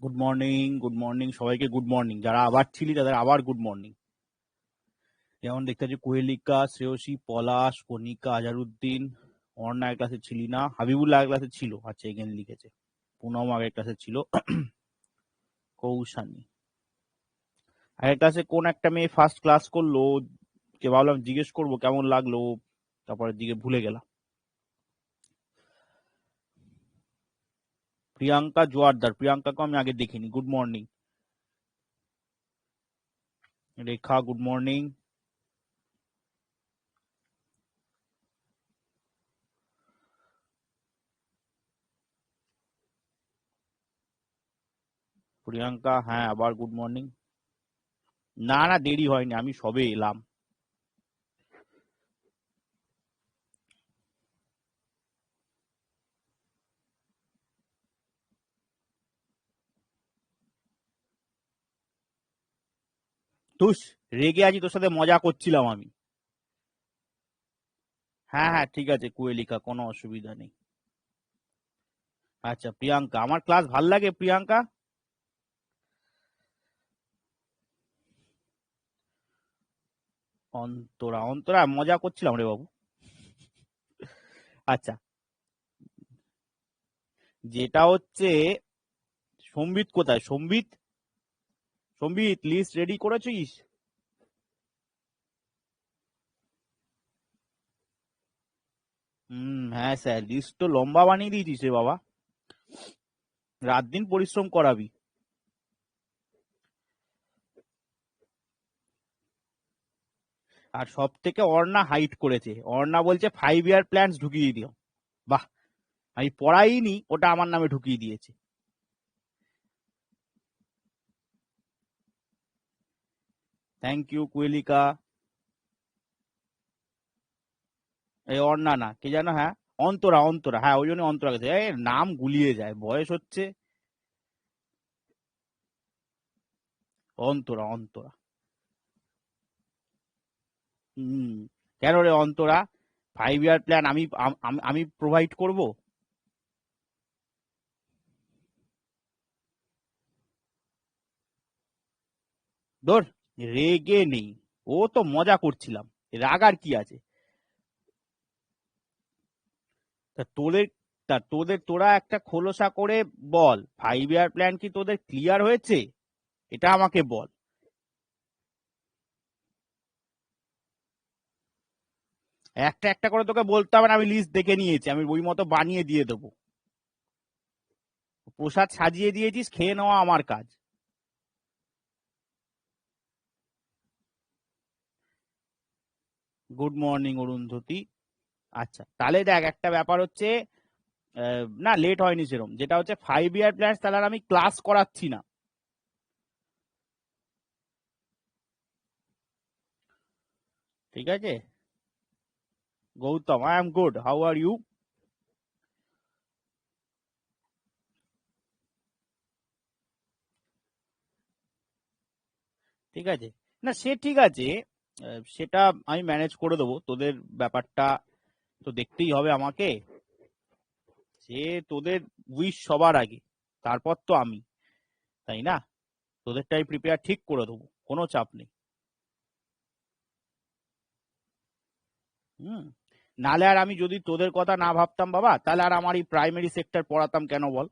Good morning সবাইকে good morning. যারা আবার ছিলি তাদের আবার গুড মর্নিং। যেমন দেখতে পাচ্ছি কোয়েলিকা, শ্রেয়সী, পলাশ, কণিকা, আজারউদ্দিন, অর্ণা এক ক্লাসে ছিলি না, হাবিবুল্লাহ এক ক্লাসে ছিল, আচ্ছা এখানে লিখেছে, পুনম আগের ক্লাসে ছিল, কৌশানী আগের ক্লাসে কোন একটা মেয়ে ফার্স্ট ক্লাস করলো, কে ভাবলাম জিজ্ঞেস করবো কেমন লাগলো, তারপরে দিকে ভুলে গেলাম। প্রিয়াঙ্কা জোয়ারদার, প্রিয়াঙ্কাকে আমি আগে দেখিনি, গুড মর্নিং। রেখা গুড মর্নিং। প্রিয়াঙ্কা হ্যাঁ আবার গুড মর্নিং। না না দেরি হয়নি, আমি সবে এলাম। তুস রেগে আছি, তোর সাথে মজা করছিলাম আমি। হ্যাঁ হ্যাঁ ঠিক আছে কুয়েলিকা, কোনো অসুবিধা নেই। আচ্ছা প্রিয়াঙ্কা, আমার ক্লাস ভাল লাগে প্রিয়াঙ্কা। অন্তরা, অন্তরা মজা করছিলাম রে বাবু। আচ্ছা, যেটা হচ্ছে সম্বিত কোথায়? সম্বিত, সম্বিত লিস্ট রেডি করেছিস? হ্যাঁ স্যার, লিস্ট তো লম্বা বানিয়ে দিয়েছিস রে বাবা, রাত দিন পরিশ্রম করাবি। আর সব থেকে অর্ণা হাইট করেছে, অর্ণা বলছে 5 ইয়ার প্ল্যান্স ঢুকিয়ে দিও। বাহ, আমি পড়াইনি, ওটা আমার নামে ঢুকিয়ে দিয়েছে। Thank you Kuelika. এই অর্ণা না, কে জানো, হ্যাঁ অন্তরা, অন্তরা হ্যাঁ ওই জন্য অন্তরা গেছে, এই নাম গুলিয়ে যায়, বয়স হচ্ছে। অন্তরা, অন্তরা। হম, কেন রে অন্তরা, 5 ইয়ার প্ল্যান আমি আমি প্রোভাইড করব? ধর, রেগে নেই, ও তো মজা করছিলাম, রাগার কি আছে? তা তোদের, তোরা একটা খোলসা করে বল, 5 ইয়ার প্ল্যান কি তোদের ক্লিয়ার হয়েছে? এটা আমাকে বল। একটা একটা করে তোকে বলতে হবে না, আমি লিস্ট দেখে নিয়েছি, আমি ওই মতো বানিয়ে দিয়ে দেবো। প্রসাদ সাজিয়ে দিয়েছিস, খেয়ে নেওয়া আমার কাজ। Good morning Arundhati. আচ্ছা তাহলে দেখ, একটা ব্যাপার হচ্ছে, না লেট হয়নি সেরকম, যেটা হচ্ছে 5 ইয়ার প্ল্যান, তাহলে আর আমি ক্লাস করাচ্ছি না, ঠিক আছে? Gautam, I am good, how are you? ঠিক আছে, না সে ঠিক আছে, সেটা আমি ম্যানেজ করে দেবো, তোদের ব্যাপারটা তো দেখতেই হবে আমাকে, সে তোদের উইশ সবার আগে, তারপর তো আমি, তাই না? তোদেরটাই প্রিপেয়ার ঠিক করে দেবো, কোনো চাপ নেই। হুম, নালে আর আমি যদি তোদের কথা না ভাবতাম বাবা, তাহলে আর আমার এই প্রাইমারি সেক্টর পড়াতাম কেন বল?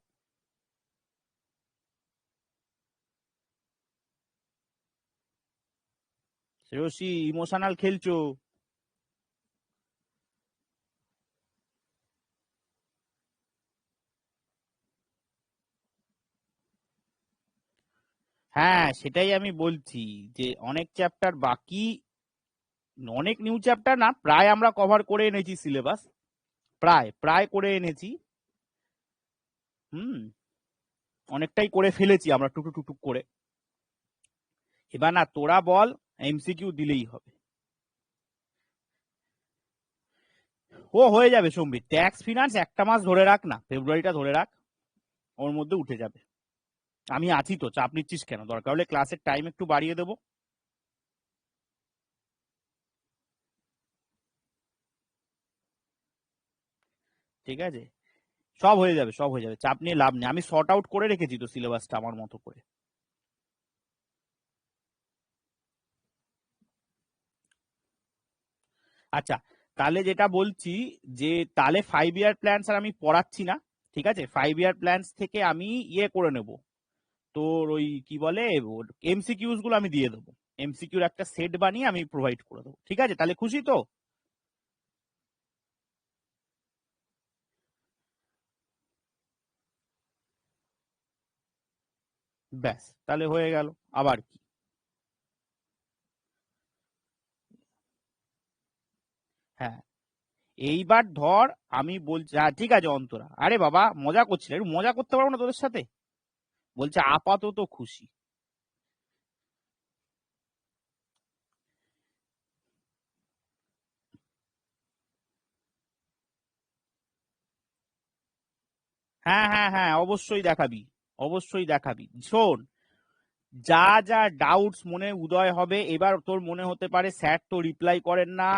শ্রেয়সী ইমোশনাল খেলছো? হ্যাঁ সেটাই আমি বলছি, যে অনেক চ্যাপ্টার বাকি, অনেক নিউ চ্যাপ্টার না, প্রায় আমরা কভার করে এনেছি সিলেবাস, প্রায় প্রায় করে এনেছি। হুম, অনেকটাই করে ফেলেছি আমরা টুকটুক টুকটুক করে। এবার না তোরা বল, এমসিকিউ দিলেই হবে। ও হয়ে যাবে সম্বিত, ট্যাক্স ফিনান্স একটা মাস ধরে রাখ না, ফেব্রুয়ারিটা ধরে রাখ, ওর মধ্যে উঠে যাবে। আমি আছি তো, চাপ নিচ্ছিস কেন? দরকার হলে ক্লাসের টাইম একটু বাড়িয়ে দেবো। ঠিক আছে, সব হয়ে যাবে, সব হয়ে যাবে, চাপ নিয়ে লাভ নেই। আমি শর্ট আউট করে রেখেছি তো সিলেবাসটা আমার মতো করে। আচ্ছা, তাহলে যেটা বলছি যে তাহলে 5 ইয়ার প্ল্যান আর আমি পড়াচ্ছি না, ঠিক আছে? 5 ইয়ার প্ল্যান থেকে আমি ইয়ে করে নেব, তোর ওই কি বলে এমসিকিউস গুলো আমি দিয়ে দেবো, এমসিকিউর একটা সেট বানিয়ে আমি প্রোভাইড করে দেবো, ঠিক আছে? তাহলে খুশি তো? ব্যাস, তাহলে হয়ে গেল, আবার কি। হ্যাঁ, এইবার ধর আমি বলছি, হ্যাঁ ঠিক আছে অন্তরা, আরে বাবা মজা করছি, একটু মজা করতে পারবো না তোদের সাথে? বলছে আপাতত খুশি। হ্যাঁ হ্যাঁ হ্যাঁ, অবশ্যই দেখাবি, অবশ্যই দেখাবি। শোন, যা যা ডাউটস মনে উদয় হবে, এবার তোর মনে হতে পারে স্যার তো রিপ্লাই করেন না,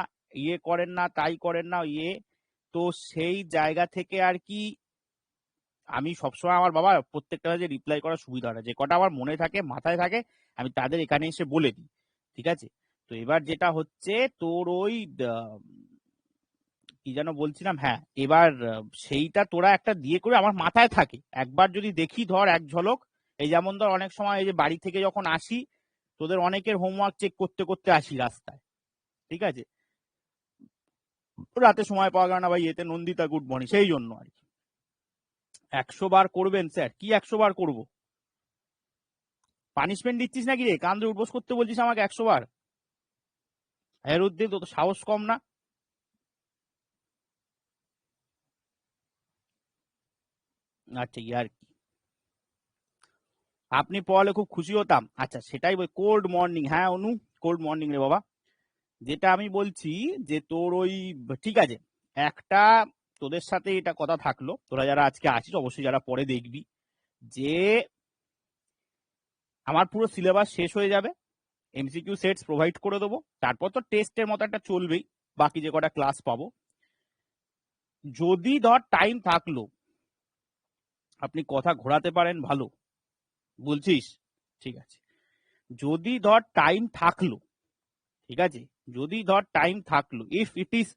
ইয়ে করেন না, তাই করেন না, ইয়ে, তো সেই জায়গা থেকে আর কি আমি সবসময় আমার বাবা প্রত্যেকটা যে রিপ্লাই করার সুবিধা হয়, যে কটা আমার মনে থাকে মাথায় থাকে আমি তাদের এখানে এসে বলে দিই, ঠিক আছে? তো এবার যেটা হচ্ছে তোর ওই কি যেন বলছিলাম, হ্যাঁ এবার সেইটা তোরা একটা দিয়ে করে আমার মাথায় থাকে, একবার যদি দেখি ধর এক ঝলক, এই যেমন ধর অনেক সময় এই যে বাড়ি থেকে যখন আসি তোদের অনেকের হোমওয়ার্ক চেক করতে করতে আসি রাস্তায়, ঠিক আছে? রাতে সময় পাওয়া গেল না ভাই, এতে নন্দিতা গুড মর্নিং, সেই জন্য আর কি। 100 বার করবেন স্যার? কি 100 বার করবো? পানিশমেন্ট দিচ্ছিস নাকি রে? কান ধরে উঠবোস করতে বলছিস আমাকে 100 বার? এর উদ্দিন তো সাহস কম না? আচ্ছা ইয়ার কি, আপনি পড়ালে খুব খুশি হতাম। আচ্ছা সেটাই বল, কোল্ড মর্নিং, হ্যাঁ অনু, কোল্ড মর্নিং রে বাবা। যেটা আমি বলছি যে তোর ওই ঠিক আছে, একটা তোদের সাথে এটা কথা থাকলো, তোরা যারা আজকে আসিস অবশ্যই যারা পরে দেখবি, যে আমার পুরো সিলেবাস শেষ হয়ে যাবে, এমসিকিউ সেটস প্রোভাইড করে দেবো, তারপর তো টেস্টের মতো একটা চলবেই, বাকি যে কটা ক্লাস পাবো। যদি ধর টাইম থাকলো, আপনি কথা ঘোরাতে পারেন ভালো, বলছিস, ঠিক আছে, যদি ধর টাইম থাকলো, ঠিক আছে, যদি ধর টাইম থাকলো, ইফ ইট ইজ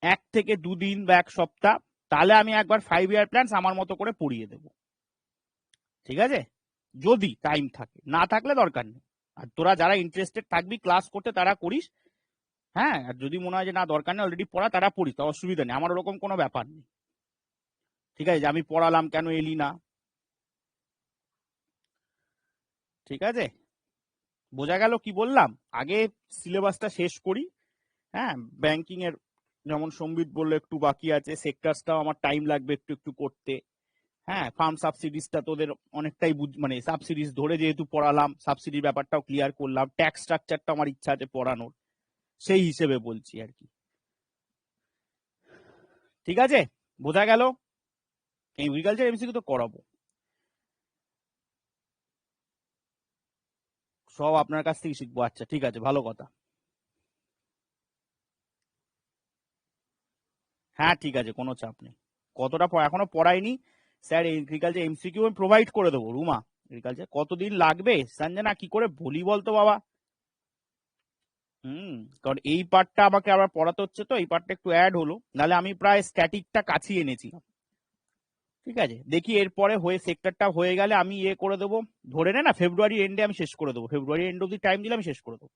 1 থেকে 2 দিন বা 1 সপ্তাহ, তাহলে আমি একবার 5 ইয়ার প্ল্যান আমার মতো করে পড়িয়ে দেবো, ঠিক আছে? যদি টাইম থাকে, না থাকলে দরকার নেই। আর তোরা যারা ইন্টারেস্টেড থাকবি ক্লাস করতে তারা করিস, হ্যাঁ, আর যদি মনে হয় যে না দরকার নেই অলরেডি পড়া, তারা পড়িস, তা অসুবিধা নেই, আমার ওরকম কোনো ব্যাপার নেই, ঠিক আছে? যে আমি পড়ালাম কেন এলি না, ঠিক আছে? বোঝা গেল কি বললাম? আগে সিলেবাসটা শেষ করি, হ্যাঁ, ব্যাংকিং এর যেমন সম্বিত বললো একটু বাকি আছে, সেক্টরসটাও আমার টাইম লাগবে একটু একটু করতে, হ্যাঁ, ফার্ম সাবসিডিসটা তোদের অনেকটাই মানে সাবসিডিস ধরে যেহেতু পড়ালাম, সাবসিডির ব্যাপারটাও ক্লিয়ার করলাম, ট্যাক্স স্ট্রাকচারটা আমার ইচ্ছা আছে পড়ানোর, সেই হিসেবে বলছি আর কি, ঠিক আছে? বোঝা গেল? এগ্রিকালচার এমসিকিউ তো করাবো, সব আপনার কাছ থেকে শিখবো। আচ্ছা ঠিক আছে, ভালো কথা। হ্যাঁ ঠিক আছে, কোনো চাপ নেই। কতটা এখনো পড়াইনি স্যার, এগ্রিকালচার এমসিকিউ আমি প্রোভাইড করে দেবো রুমা। এগ্রিকালচার কতদিন লাগবে সঞ্জনা, কি করে বলি বলতো বাবা? হুম, কারণ এই পার্টটা আমাকে আবার পড়াতে হচ্ছে, তো এই পার্টটা একটু অ্যাড হলো, নাহলে আমি প্রায় স্ট্যাটিকটা কাছিয়ে এনেছিলাম, ঠিক আছে? দেখি এরপরে হয়ে সেক্টরটা হয়ে গেলে আমি ইয়ে করে দেবো, ধরে নে না ফেব্রুয়ারি এন্ডে আমি শেষ করে দেবো, ফেব্রুয়ারি এন্ড অব্দি টাইম দিলে আমি শেষ করে দেবো।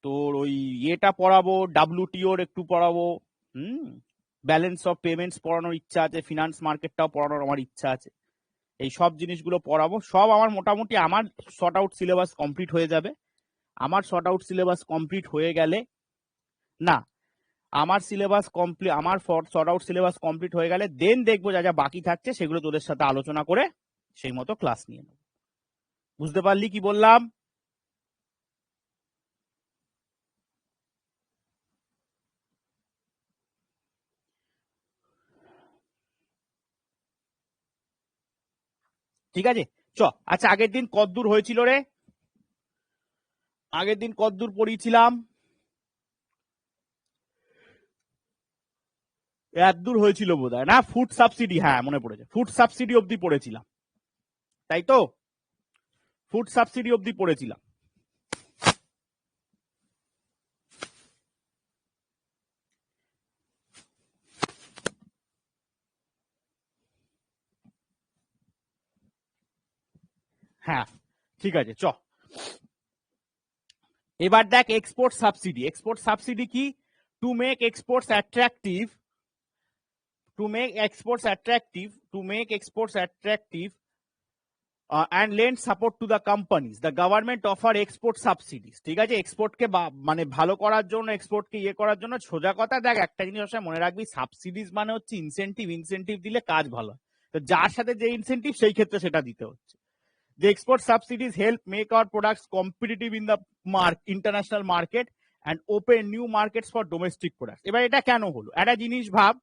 তোর ওই ইয়েটা পড়াবো, ডাব্লিউটিওর একটু পড়াবো, হুম, ব্যালেন্স অফ পেমেন্টস পড়ানোর ইচ্ছা আছে, ফিনান্স মার্কেটটাও পড়ানোর আমার ইচ্ছা আছে, এই সব জিনিসগুলো পড়াবো। সব আমার মোটামুটি আমার শর্ট আউট সিলেবাস কমপ্লিট হয়ে যাবে। আমার শর্ট আউট সিলেবাস কমপ্লিট হয়ে গেলে, না, আমার সিলেবাস কমপ্লিট, আমার শর্ট আউট সিলেবাস কমপ্লিট হয়ে গেলে দেন দেখবো যা যা বাকি থাকছে সেগুলো তোদের সাথে আলোচনা করে সেই মতো ক্লাস নিয়ে নেবো। বুঝতে পারলি কি বললাম? ঠিক আছে, চ। আচ্ছা আগের দিন কতদূর হয়েছিল রে? আগের দিন কতদূর পড়িয়েছিলাম? এত দূর হয়েছিল বোধহয়, না ফুড সাবসিডি, হ্যাঁ মনে পড়েছে, ফুড সাবসিডি অব্দি পড়েছিলাম, তাই তো, ফুড সাবসিডি অব্দি পড়েছিলাম। হ্যাঁ ঠিক আছে চ, এবার দেখ এক্সপোর্ট সাবসিডি। এক্সপোর্ট সাবসিডি কি? To make exports attractive, to make exports attractive, to make exports attractive and lend support to the companies, the government offer export subsidies। ঠিক আছে, এক্সপোর্টকে মানে ভালো করার জন্য, এক্সপোর্টকে ইয়ে করার জন্য, সোজা কথা দেখ একটা জিনিস অবশ্যই মনে রাখবি, সাবসিডিজ মানে হচ্ছে ইনসেন্টিভ, ইনসেন্টিভ দিলে কাজ ভালো হয়, তো যার সাথে যে ইনসেন্টিভ সেই ক্ষেত্রে সেটা দিতে হচ্ছে। The export subsidies help make our products competitive in the international market and open new markets for domestic products। এবার এটা কেন হলো, একটা জিনিস ভাব,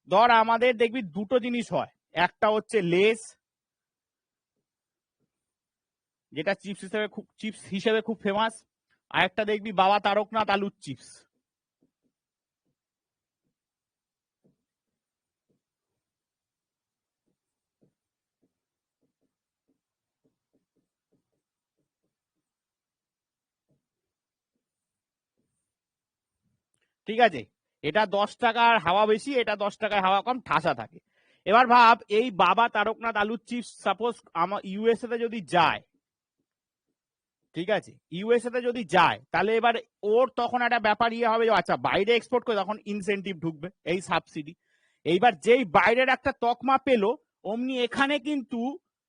ধর আমাদের দেখবি দুটো জিনিস হয়, একটা হচ্ছে লেস, যেটা চিপস হিসেবে খুব ফেমাস, আর একটা দেখবি বাবা তারকনাথ আলুর চিপস। ঠিক আছে, এটা 10 টাকার হাওয়া বেশি, এটা 10 টাকার হাওয়া কম, ঠাসা থাকে। এবার ভাব এই বাবা তারকনাথ আলুর চিপস সাপোজ আমার ইউএসএ তে যদি যায়, ঠিক আছে, ইউএসএ তে যদি যায়, তাহলে এবার ওর তখন একটা ব্যাপার ইয়ে হবে, আচ্ছা বাইরে এক্সপোর্ট করে তখন ইনসেন্টিভ ঢুকবে, এই সাবসিডি। এইবার যেই বাইরের একটা তকমা পেলো, অমনি এখানে কিন্তু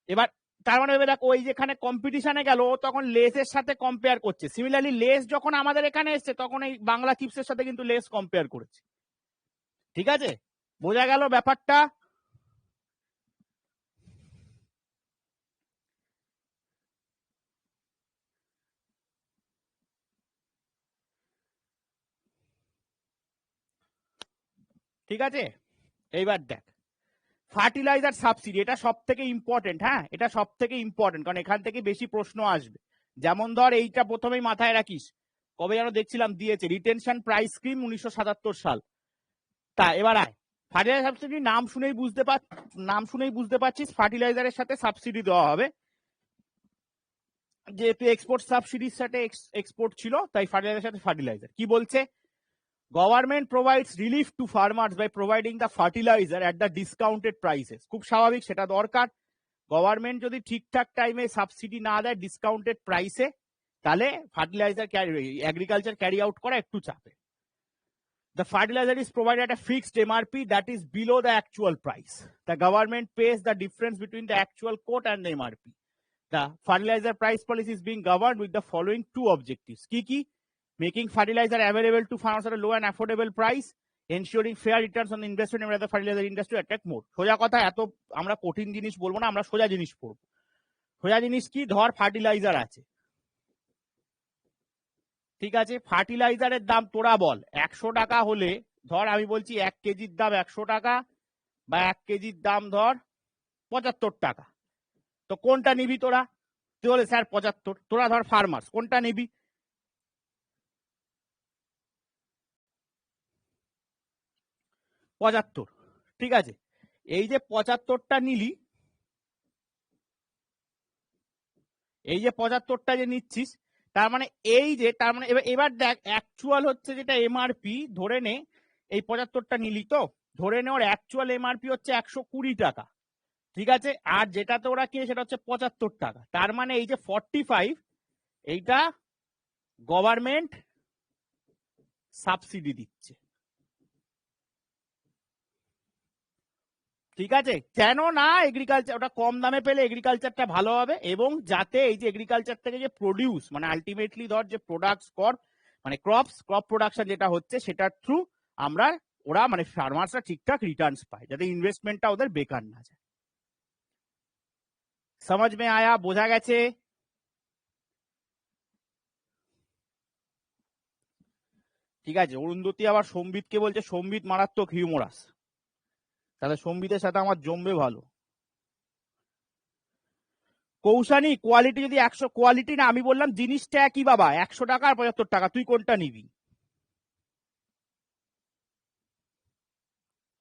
এবার তার মানে দেখ ওই যেখানে কম্পিটিশনে গেল তখন লেসের সাথে কম্পেয়ার করছে। সিমিলারলি লেস যখন আমাদের এখানে এসছে তখন এই বাংলা চিপসের সাথে কিন্তু লেস কম্পেয়ার করেছে। ঠিক আছে, বোঝা গেল ব্যাপারটা? ঠিক আছে, এইবার দেখ ফার্টিলাইজার সাবসিডি, এটা সব থেকে ইম্পর্টেন্ট। হ্যাঁ, এটা সব থেকে ইম্পর্টেন্ট, কারণ এখান থেকে বেশি প্রশ্ন আসবে। যেমন ধর এইটা প্রথমেই মাথায় রাখিস, কবে যেন দেখছিলাম দিয়েছে, রিটেনশন প্রাইস স্কিম 1977 সাল। তা এবার আয়, ফার্টিলাইজার সাবসিডি নাম শুনেই বুঝতে পারছিস ফার্টিলাইজারের সাথে সাবসিডি দেওয়া হবে, যেহেতু এক্সপোর্ট সাবসিডির সাথে এক্সপোর্ট ছিল, তাই ফার্টিলাইজারের সাথে ফার্টিলাইজার। কি বলছে, government provides relief to farmers by providing the fertiliser at the discounted prices. খুব স্বাভাবিক, সেটা দরকার। গভর্নমেন্ট যদি ঠিকঠাক টাইমে সাবসিডি না দেয় ডিসকাউন্টেড প্রাইসে, তাহলে ফার্টিলাইজার এগ্রিকালচার ক্যারি আউট করা একটু চাপে। The fertilizer is provided at a fixed MRP that is below the actual price. The government pays the difference between the actual quote and the MRP. The fertilizer price policy is being governed with the following two objectives. Kiki, making fertilizer available to farmers at a low and affordable price, ensuring fair returns on investment in the fertilizer industry attract more. সোজা কথা, এত আমরা কঠিন জিনিস বলবো না, আমরা সোজা জিনিস পড়বো। সোজা জিনিস কি, ধর ফার্টিলাইজার আছে, ঠিক আছে, ফার্টিলাইজারের দাম তোরা বল 100 টাকা হলে, ধর আমি বলছি 1 কেজির দাম 100 টাকা, বা 1 কেজির দাম ধর 75 টাকা, তো কোনটা নিবি তোরা? তুই বলে স্যার 75, তোরা ধর ফার্মার্স, কোনটা নিবি? 75, ঠিক আছে। এই যে 75টা নিলি, এই যে 75টা যে নিচ্ছিস, তার মানে এই যে, তার মানে এবার দেখ অ্যাকচুয়াল হচ্ছে যেটা এমআরপি, ধরে নে এই 75টা নিলি, তো ধরে নে ওর অ্যাকচুয়াল এমআরপি হচ্ছে 120 টাকা, ঠিক আছে, আর যেটাতে ওরা কিনে সেটা হচ্ছে 75 টাকা। তার মানে এই যে 45, এইটা গভর্নমেন্ট সাবসিডি দিচ্ছে। ঠিক আছে, কেন না, এগ্রিকালচার ওটা কম দামে পেলে এগ্রিকালচারটা ভালো হবে, এবং যাতে এই যে এগ্রিকালচার থেকে যে প্রডিউস মানে আলটিমেটলি ধর যে প্রোডাক্টস মানে ক্রপ প্রোডাকশন যেটা হচ্ছে, সেটার থ্রু আমরা ওরা মানে ফার্মার্সরা ঠিকঠাক রিটার্নস পায়, যাতে ইনভেস্টমেন্টটা ওদের বেকার না যায়। সমাজ মে আয়া, বোঝা গেছে? ঠিক আছে, অরুন্ধতী আবার সম্বিতকে বলছে সম্বিত মারাত্মক হিউমোরাস, তাহলে সম্বিতের সাথে আমার জমবে ভালো। কৌশানি, কোয়ালিটি যদি 100, কোয়ালিটি না, আমি বললাম জিনিসটা একই বাবা, 100 টাকা আর 75 টাকা, তুই কোনটা নিবি?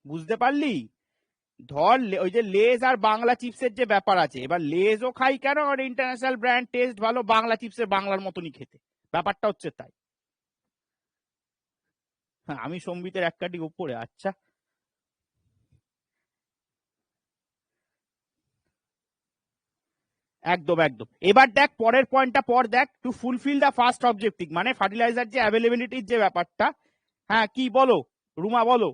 বুঝতে পারলি? ধর ওই যে লেজ আর বাংলা চিপসের যে ব্যাপার আছে, এবার লেজও খাই কেন, আর ইন্টারন্যাশনাল ব্র্যান্ড টেস্ট ভালো, বাংলা চিপসের বাংলার মতনই খেতে, ব্যাপারটা হচ্ছে তাই। হ্যাঁ, আমি সম্বিতের এক কাটি উপরে। আচ্ছা, একদম একদম। এবার দেখ পরের পয়েন্টটা পর দেখ, two fulfil the first objective, মানে ফার্টিলাইজার যে অ্যাভেলেবিলিটির যে ব্যাপারটা। হ্যাঁ, কি বলো রুমা, বলো।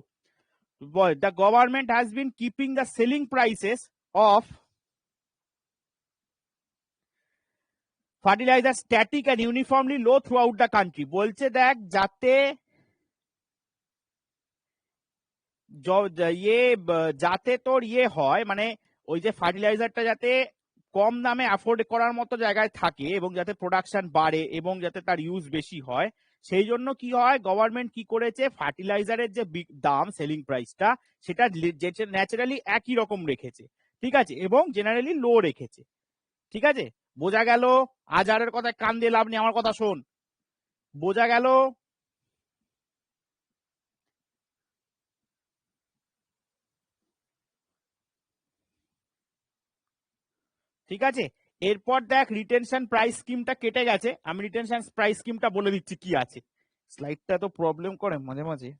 The government has been keeping the selling prices of fertiliser static and uniformly low through out the country. বলছে দেখ যাতে যাতে তোর ইয়ে হয়, মানে ওই যে ফার্টিলাইজারটা যাতে কম দামে অ্যাফোর্ড করার মতো জায়গায় থাকে, এবং যাতে প্রোডাকশন বাড়ে, এবং যাতে তার ইউজ বেশি হয়, সেই জন্য কি হয়, গভর্নমেন্ট কি করেছে, ফার্টিলাইজারের যে দাম সেলিং প্রাইসটা সেটা ন্যাচারালি একই রকম রেখেছে, ঠিক আছে, এবং জেনারেলি লো রেখেছে, ঠিক আছে। বোঝা গেল? আজারের কথা কান দিয়ে লাভ নেই, আমার কথা শোন। বোঝা গেল? ঠিক আছে। এরপর দেখ রিটেনশন প্রাইস স্কিমটা কেটে গেছে, আমি রিটেনশন প্রাইস স্কিমটা বলে দিচ্ছি কি আছে। স্লাইডটা তো প্রবলেম করে মাঝে মাঝে।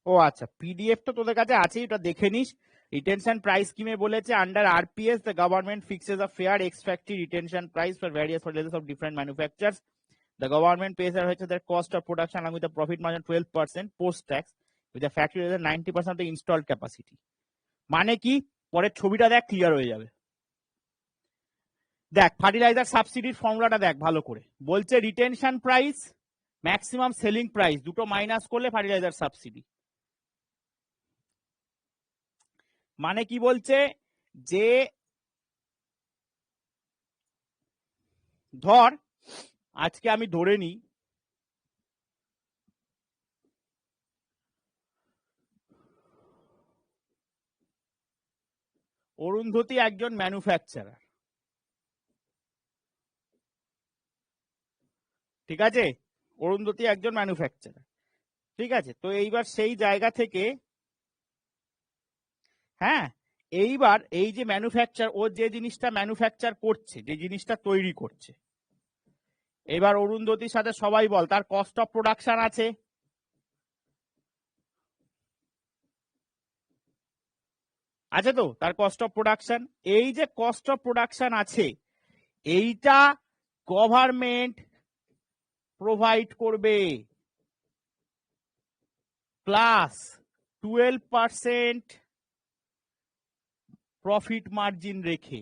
ও আচ্ছা, পিডিএফ তো তোদের কাছে আছে, এটা দেখে নিস। রিটেনশন প্রাইস স্কিমে বলেছে under RPS the government fixes a fair ex factory retention price for various fertilisers of different manufacturers. The government pays আর হচ্ছে the cost of production along with the profit margin 12% post tax with the factory is 90% of the installed capacity। মানে কি, পরের ছবিটা দেখ, clear হয়ে যাবে। দেখ ফার্টিলাইজার সাবসিডির ফর্মুলাটা দেখ ভালো করে। বলছে retention price maximum selling price দুটো মাইনাস করলে ফার্টিলাইজার সাবসিডি। মানে কি বলছে, যে ধর আজকে আমি ধরে নিই অরুন্ধতী একজন ম্যানুফ্যাকচারার, ঠিক আছে, অরুন্ধতী একজন ম্যানুফ্যাকচারার, ঠিক আছে। তো এইবার সেই জায়গা থেকে, হ্যাঁ, এইবার এই যে ম্যানুফ্যাকচার, ও যে জিনিসটা ম্যানুফ্যাকচার করছে, যে জিনিসটা তৈরি করছে, এবার অরুন্ধতির সাথে সবাই বল তার কস্ট অফ প্রোডাকশন আছে, আছে তো তার কস্ট অফ প্রোডাকশন। এই যে কস্ট অফ প্রোডাকশন আছে, এইটা গভর্নমেন্ট প্রোভাইড করবে, প্লাস 12% প্রফিট মার্জিন রেখে।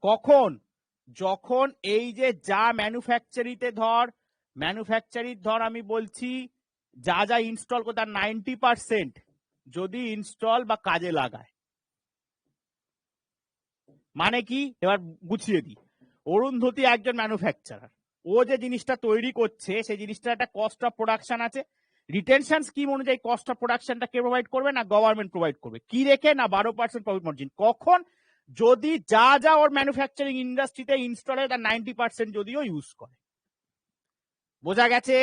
কখন, যখন এই যে যা ম্যানুফ্যাকচারিতে ধর আমি বলছি যা যা ইনস্টল করে তার 90% যদি ইনস্টল বা কাজে লাগায়। মানে কি, এবার গুছিয়ে দিই। অরুন্ধতী একজন ম্যানুফ্যাকচারার, ও যে জিনিসটা তৈরি করছে সেই জিনিসটা একটা কস্ট অফ প্রোডাকশন আছে। রিটেনশন স্কিম অনুযায়ী কস্ট অফ প্রোডাকশনটা কে প্রোভাইড করবে, না গভর্নমেন্ট প্রোভাইড করবে। কি রেখে, না 12% প্রফিট মার্জিন। কখন, যদি যা যা ওর ম্যানুফ্যাকচারিং ইন্ডাস্ট্রিতে ইনস্টল হয় তার 90% যদিও ইউজ করে। বোঝা গেছে?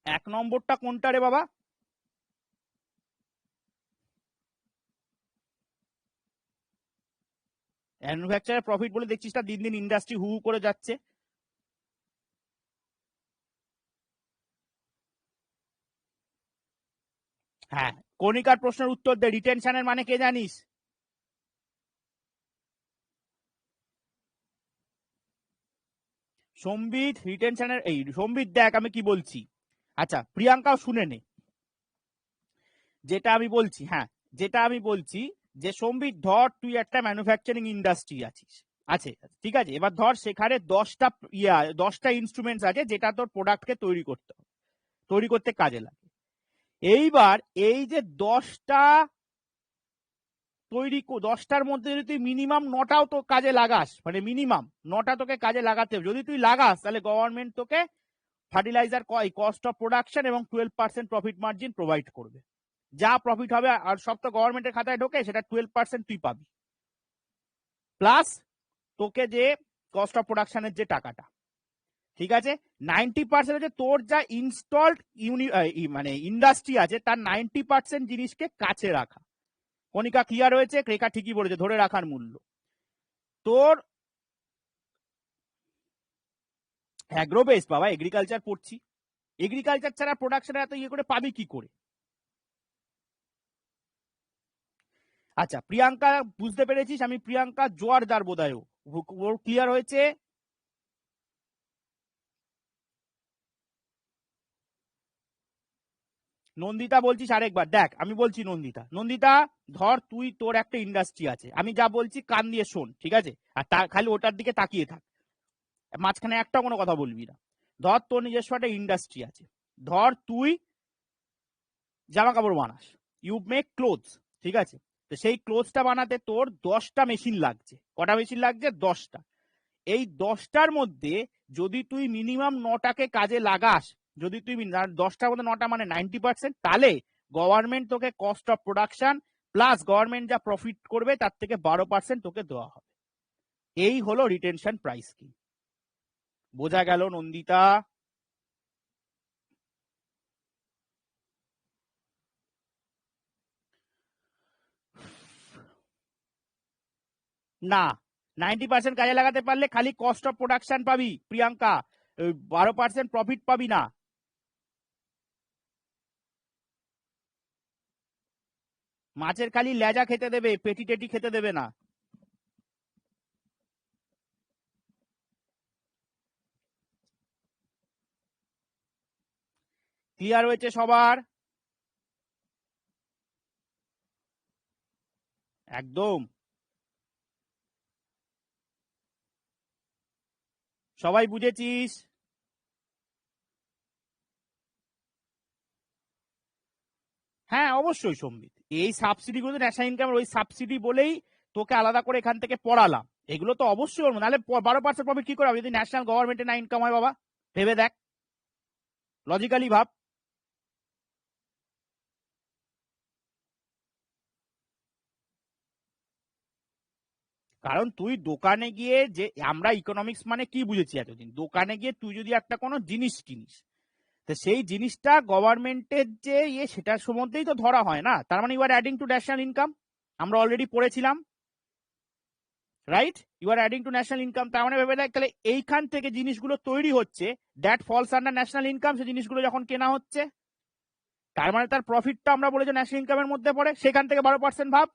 এক নম্বরটা কোনটা রে বাবা? ম্যানুফ্যাকচারের প্রফিট বলে দেখছিস না দিন দিন ইন্ডাস্ট্রি হু হু করে যাচ্ছে। হ্যাঁ, কণিকার প্রশ্নের উত্তর দে, রিটেনশনের মানে কে জানিস? সম্বিত রিটেনশনের, এই সম্বিত দেখ আমি কি বলছি। আচ্ছা প্রিয়াঙ্কাও শুনে নে যেটা আমি বলছি। হ্যাঁ, যেটা আমি বলছি যে সম্বিত ধর তুই একটা ম্যানুফ্যাকচারিং ইন্ডাস্ট্রি আছে, ঠিক আছে, এবার ধর সেখানে 10টা ইনস্ট্রুমেন্টস আছে যেটা তোর প্রোডাক্টকে তৈরি করতে কাজে লাগে। এইবার এই যে 10টার মধ্যে যদি তুই মিনিমাম 9টাও তো কাজে লাগাস, মানে মিনিমাম 9টা তোকে কাজে লাগাতে হবে, যদি তুই লাগাস তাহলে গভর্নমেন্ট তোকে ফার্টিলাইজার কস্ট অফ প্রোডাকশন এবং 12% প্রফিট মার্জিন প্রোভাইড করবে। যা প্রফিট হবে আর সব তো গভর্নমেন্টের খাতায় ঢোকে, সেটা 12% তুই পাবি, প্লাস তোকে যে কস্ট অফ প্রোডাকশনের যে টাকাটা, ঠিক আছে। 90% হচ্ছে তোর যা ইনস্টলড মানে ইন্ডাস্ট্রি আছে তার 90% জিনিসকে কাছে রাখা। কণিকা ক্লিয়ার হয়েছে? রেখা ঠিকই বলেছে, ধরে রাখার মূল্য। তোর অ্যাগ্রো বেস, বাবা এগ্রিকালচার পড়ছি, এগ্রিকালচার ছাড়া প্রোডাকশন এত ইয়ে করে পাবি কি করে? আচ্ছা, প্রিয়াঙ্কা বুঝতে পেরেছিস, আমি প্রিয়াঙ্কা জোয়ারদার বোধহয় ওর ক্লিয়ার হয়েছে। নন্দিতা বলছিস আরেকবার দেখ, আমি বলছি নন্দিতা ধর তুই তোর একটা ইন্ডাস্ট্রি আছে, আমি যা বলছি কান দিয়ে শোন, ঠিক আছে, আর খালি ওটার দিকে তাকিয়ে থাক, মাঝখানে একটা কোনো কথা বলবি না। ধর তোর নিজস্ব একটা ইন্ডাস্ট্রি আছে, ধর তুই জামা কাপড় বানাস, ইউ মেক ক্লোথস, ঠিক আছে, তো সেই ক্লোথসটা বানাতে তোর 10টা মেশিন লাগছে। কটা মেশিন লাগছে? 10টা। এই 10টার মধ্যে যদি তুই মিনিমাম 9টাকে কাজে লাগাস, যদি তুই 10টার মধ্যে 9টা মানে 90%, তাহলে গভর্নমেন্ট তোকে cost of production plus government যা প্রফিট করবে তার থেকে 12% তোকে দেওয়া হবে। এই হলো রিটেনশন প্রাইস স্কিম। বোঝা গেল নন্দিতা? না, 90% কাজে লাগাতে পারলে খালি কস্ট অফ প্রোডাকশন পাবি প্রিয়াঙ্কা, 12% প্রফিট পাবি না। মাছের খালি লেজা খেতে দেবে, পেটি টেটি খেতে দেবে না। ক্লিয়ার হয়েছে সবার? একদম। সবাই বুঝেছিস? হ্যাঁ অবশ্যই সম্বিত, এই সাবসিডি গুলো ন্যাশনাল ইনকাম, ওই সাবসিডি বলেই তোকে আলাদা করে এখান থেকে পড়ালাম, এগুলো তো অবশ্যই হবে, নাহলে 12% প্রফিট কি করে হবে যদি ন্যাশনাল গভর্নমেন্টের না ইনকাম হয়? বাবা ভেবে দেখ, লজিক্যালি ভাব। কারণ তুই দোকানে গিয়ে, যে আমরা ইকোনমিক্স মানে কি বুঝেছি এতদিন, দোকানে গিয়ে তুই যদি একটা কোনো জিনিস কিনিস, তো সেই জিনিসটা গভর্নমেন্টের যে ইয়ে সেটার সম্বন্ধেই তো ধরা হয় না, তার মানে you are adding to national income. আমরা অলরেডি পড়েছিলাম, right? You are adding to national income, তার মানে ভেবে দেখ তাহলে এইখান থেকে জিনিসগুলো তৈরি হচ্ছে, that false under national income. সেই জিনিসগুলো যখন কেনা হচ্ছে, তার মানে তার প্রফিটটা আমরা বলেছি ন্যাশনাল ইনকামের মধ্যে পড়ে, সেখান থেকে 12% ভাব।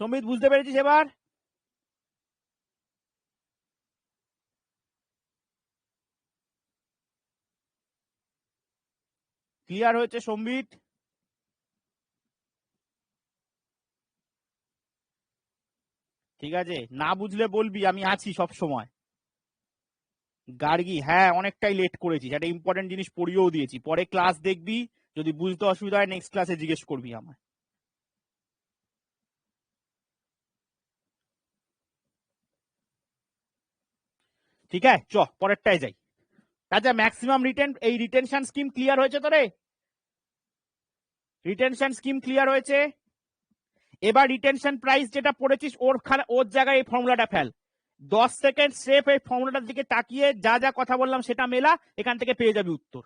সমিত বুঝতে পেরেছিস এবার? ক্লিয়ার হয়েছে সম্বিত? ঠিক আছে, না বুঝলে বলবি, আমি আছি সব সময়। গার্গি, হ্যাঁ অনেকটাই লেট করেছিস, একটা ইম্পর্টেন্ট জিনিস পড়িয়েও দিয়েছি, পরে ক্লাস দেখবি, যদি বুঝতে অসুবিধা হয় নেক্সট ক্লাসে জিজ্ঞেস করবি আমায়। ঠিক আছে, চ পরেরটায় যাই। আচ্ছা, ম্যাক্সিমাম এই রিটেনশন স্কিম ক্লিয়ার হয়েছে তো রে? রিটেনশন স্কিম ক্লিয়ার হয়েছে? এবার রিটেনশন প্রাইস যেটা পড়েছিস ওর জায়গায় এই ফর্মুলাটা ফেল, 10 সেকেন্ড স্রেফ এই ফর্মুলাটার দিকে তাকিয়ে যা যা কথা বললাম সেটা মেলা, এখান থেকে পেয়ে যাবি উত্তর।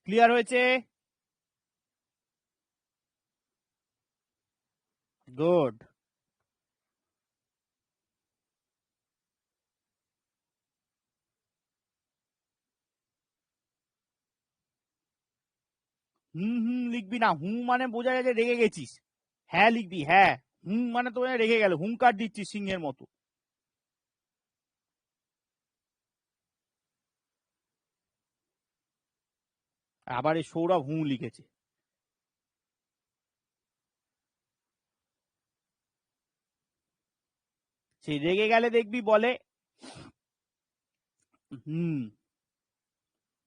ক্লিয়ার হয়েছে? গুড। হুম হুম লিখবি না, হুম মানে বোঝা যায় যে রেগে গেছিস। হ্যাঁ লিখবি, হ্যাঁ মানে তো রেগে গেল, হুঙ্কার দিচ্ছি সিংহের মতো। আবার এই সৌরভ লিখেছে। সেই রেগে গেলে দেখবি বলে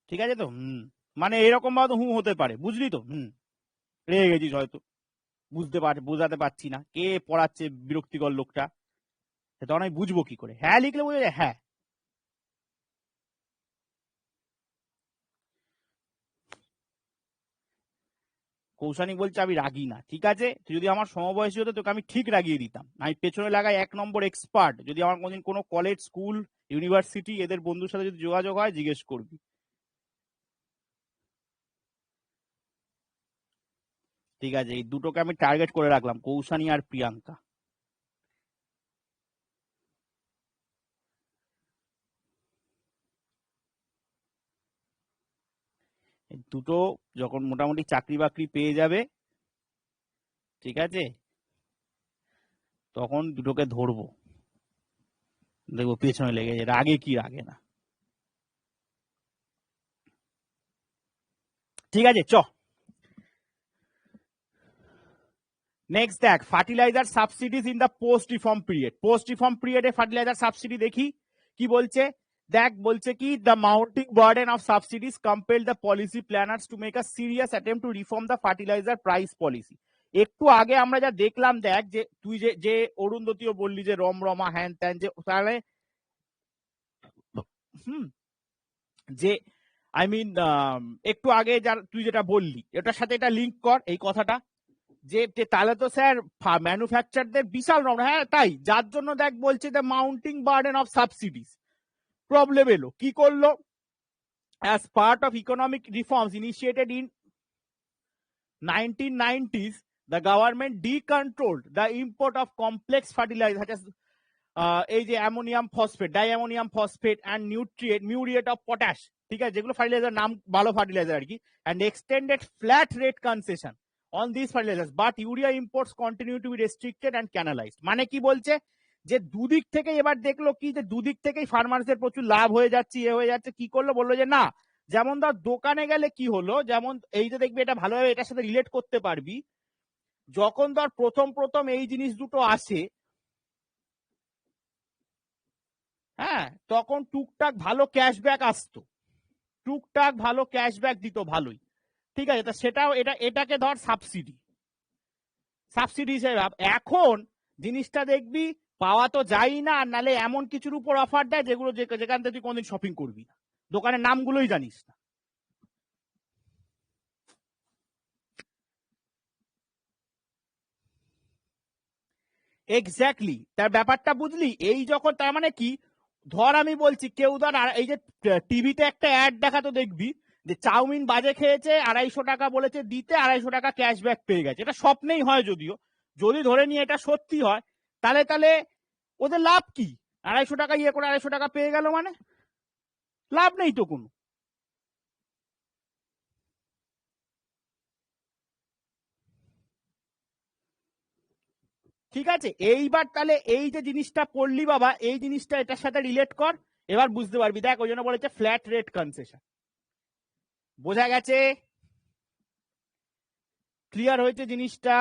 ঠিক আছে তো মানে এরকম ভাবে হতে পারে, বুঝলি তো। রেগে গেছিস হয়তো, বোঝাতে পারছি না, কে পড়াচ্ছে বিরক্তিকর লোকটা, তখন আমি বুঝবো কি করে? হ্যাঁ লিখলে বোঝা যায়। হ্যাঁ, কৌশানী বলছে আমি রাগি না। ঠিক আছে, তুই যদি আমার সমবয়সী হতো তোকে আমি ঠিক রাগিয়ে দিতাম। আমি পেছনে লাগাই 1 নম্বর এক্সপার্ট। যদি আমার কোনদিন কোনো কলেজ, স্কুল, ইউনিভার্সিটি এদের বন্ধুর সাথে যদি যোগাযোগ হয়, জিজ্ঞেস করবি। ঠিক আছে, এই দুটোকে আমি টার্গেট করে রাখলাম, কৌশানী আর প্রিয়াঙ্কা। দুটো যখন মোটামুটি চাকরি বাকরি পেয়ে যাবে, ঠিক আছে, তখন দুটোকে ধরবো, দেখবো পেছনে লেগেছে, রাগে কি রাগে না। ঠিক আছে, চ নেক্সট দেখ, fertiliser subsidies in the post reform period. Post reform পিরিয়ডে ফার্টিলাইজার সাবসিডি দেখি কি বলছে। দেখ বলছে কি, the mounting burden of subsidies compel the policy planners to make a serious attempt two reform the fertiliser price policy. একটু আগে আমরা যা দেখলাম, দেখ যে তুই যে অরুন্ধতীও বললি যে রমরমা হ্যান ত্যান, যে তাহলে যে আই মিন একটু আগে তুই যেটা বললি এটার সাথে এটা লিঙ্ক কর এই কথাটা, যে তাহলে তো স্যার ম্যানুফ্যাকচারদের বিশাল রকম। হ্যাঁ তাই, যার জন্য দেখ বলছে the mounting burden of subsidies. Problem এলো কি করলো, as part of economic reforms initiated in 1990s, the government decontrolled the import of complex fertilizers such as এই যে ammonium phosphate, diammonium phosphate and muriate of potash, ঠিক আছে, যেগুলো fertiliser নাম ভালো ফার্টিলাইজার আর কি, and extended flat rate concession on this fertilisers, but urea imports continue to be restricted and canalised. মানে কি বলছে, যে দুদিক থেকে এবার দেখলো কি, যে দুদিক থেকেই ফার্মার্সদের প্রচুর লাভ হয়ে যাচ্ছে, হয়ে যাচ্ছে, কি করলো, বললো যে না, যেমন ধর দোকানে গেলে কি হলো, যেমন এই যে দেখবি, এটা ভালোভাবে এটার সাথে রিলেট করতে পারবি, যখন ধর প্রথম এই জিনিস দুটো আসে, হ্যাঁ, তখন টুকটাক ভালো ক্যাশব্যাক আসতো, টুকটাক ভালো ক্যাশব্যাক দিত ভালোই, ঠিক আছে, তা সেটাও এটাকে ধর সাবসিডি হিসেবে ভাব। এখন জিনিসটা দেখবি পাওয়া তো যাই না, আর নালে এমন কিছুর উপর অফার দেয় যেগুলো যেখান থেকে তুই কোনদিন শপিং করবি না, দোকানের নামগুলোই জানিস না। এক্স্যাক্টলি, তার ব্যাপারটা বুঝলি, এই যখন তার মানে কি, ধর আমি বলছি কেউ ধর এই যে টিভিতে একটা অ্যাড দেখাতো দেখবি, যে চাউমিন বাজে খেয়েছে 250 টাকা বলেছে দিতে, 250 টাকা ক্যাশব্যাক পেয়ে গেছে। এটা স্বপ্নেই হয় যদিও, যদি ধরে নিয়ে এটা সত্যি হয়, তাহলে ওদের লাভ কি? 250 টাকা ইয়ে করে 250 টাকা পেয়ে গেল, মানে লাভ নেই তো কোনো। ঠিক আছে, এইবার তাহলে এই যে জিনিসটা পড়লি বাবা, এই জিনিসটা এটার সাথে রিলেট কর, এবার বুঝতে পারবি। দেখ, ওই জন্য বলেছে ফ্ল্যাট রেট কনসেশন। বোঝা গেছে? ক্লিয়ার হয়েছে জিনিসটা?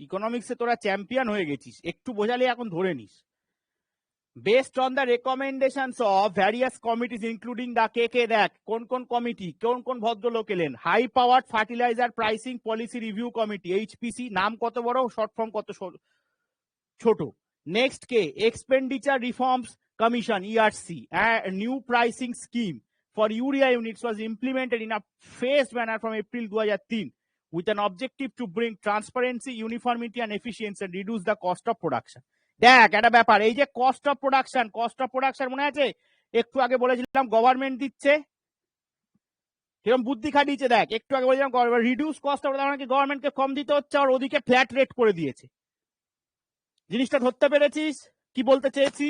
ইকোনমিক্সে তোরা চ্যাম্পিয়ন হয়ে গেছিস, একটু বোঝালে এখন ধরে নিস। Based on the recommendations of various committees including the কে দেখ কোন কমিটি, কোন ভদ্রলোক এলেন, high power fertiliser pricing policy review committee, HPC, নাম কত বড়, শর্ট ফর্ম কত ছোট। নেক্সট কে, expenditure reforms commission, ERC, new pricing scheme for urea units was implemented in a phased manner from April 2003 with an objective to bring transparency, uniformity and efficiency and reduce the cost of production. দেখ একটা ব্যাপার, এই যে cost of production মনে আছে একটু আগে বলেছিলাম গভর্নমেন্ট দিচ্ছে, কিরকম বুদ্ধি খাটিয়েছে দেখ, একটু আগে বলেছিলাম রিডিউস কস্ট অফ, মানে কি গভর্নমেন্টকে কম দিতে হচ্ছে, আর ওদিকে ফ্ল্যাট রেট করে দিয়েছে। জিনিসটা ধরতে পেরেছিস কি বলতে চেয়েছি?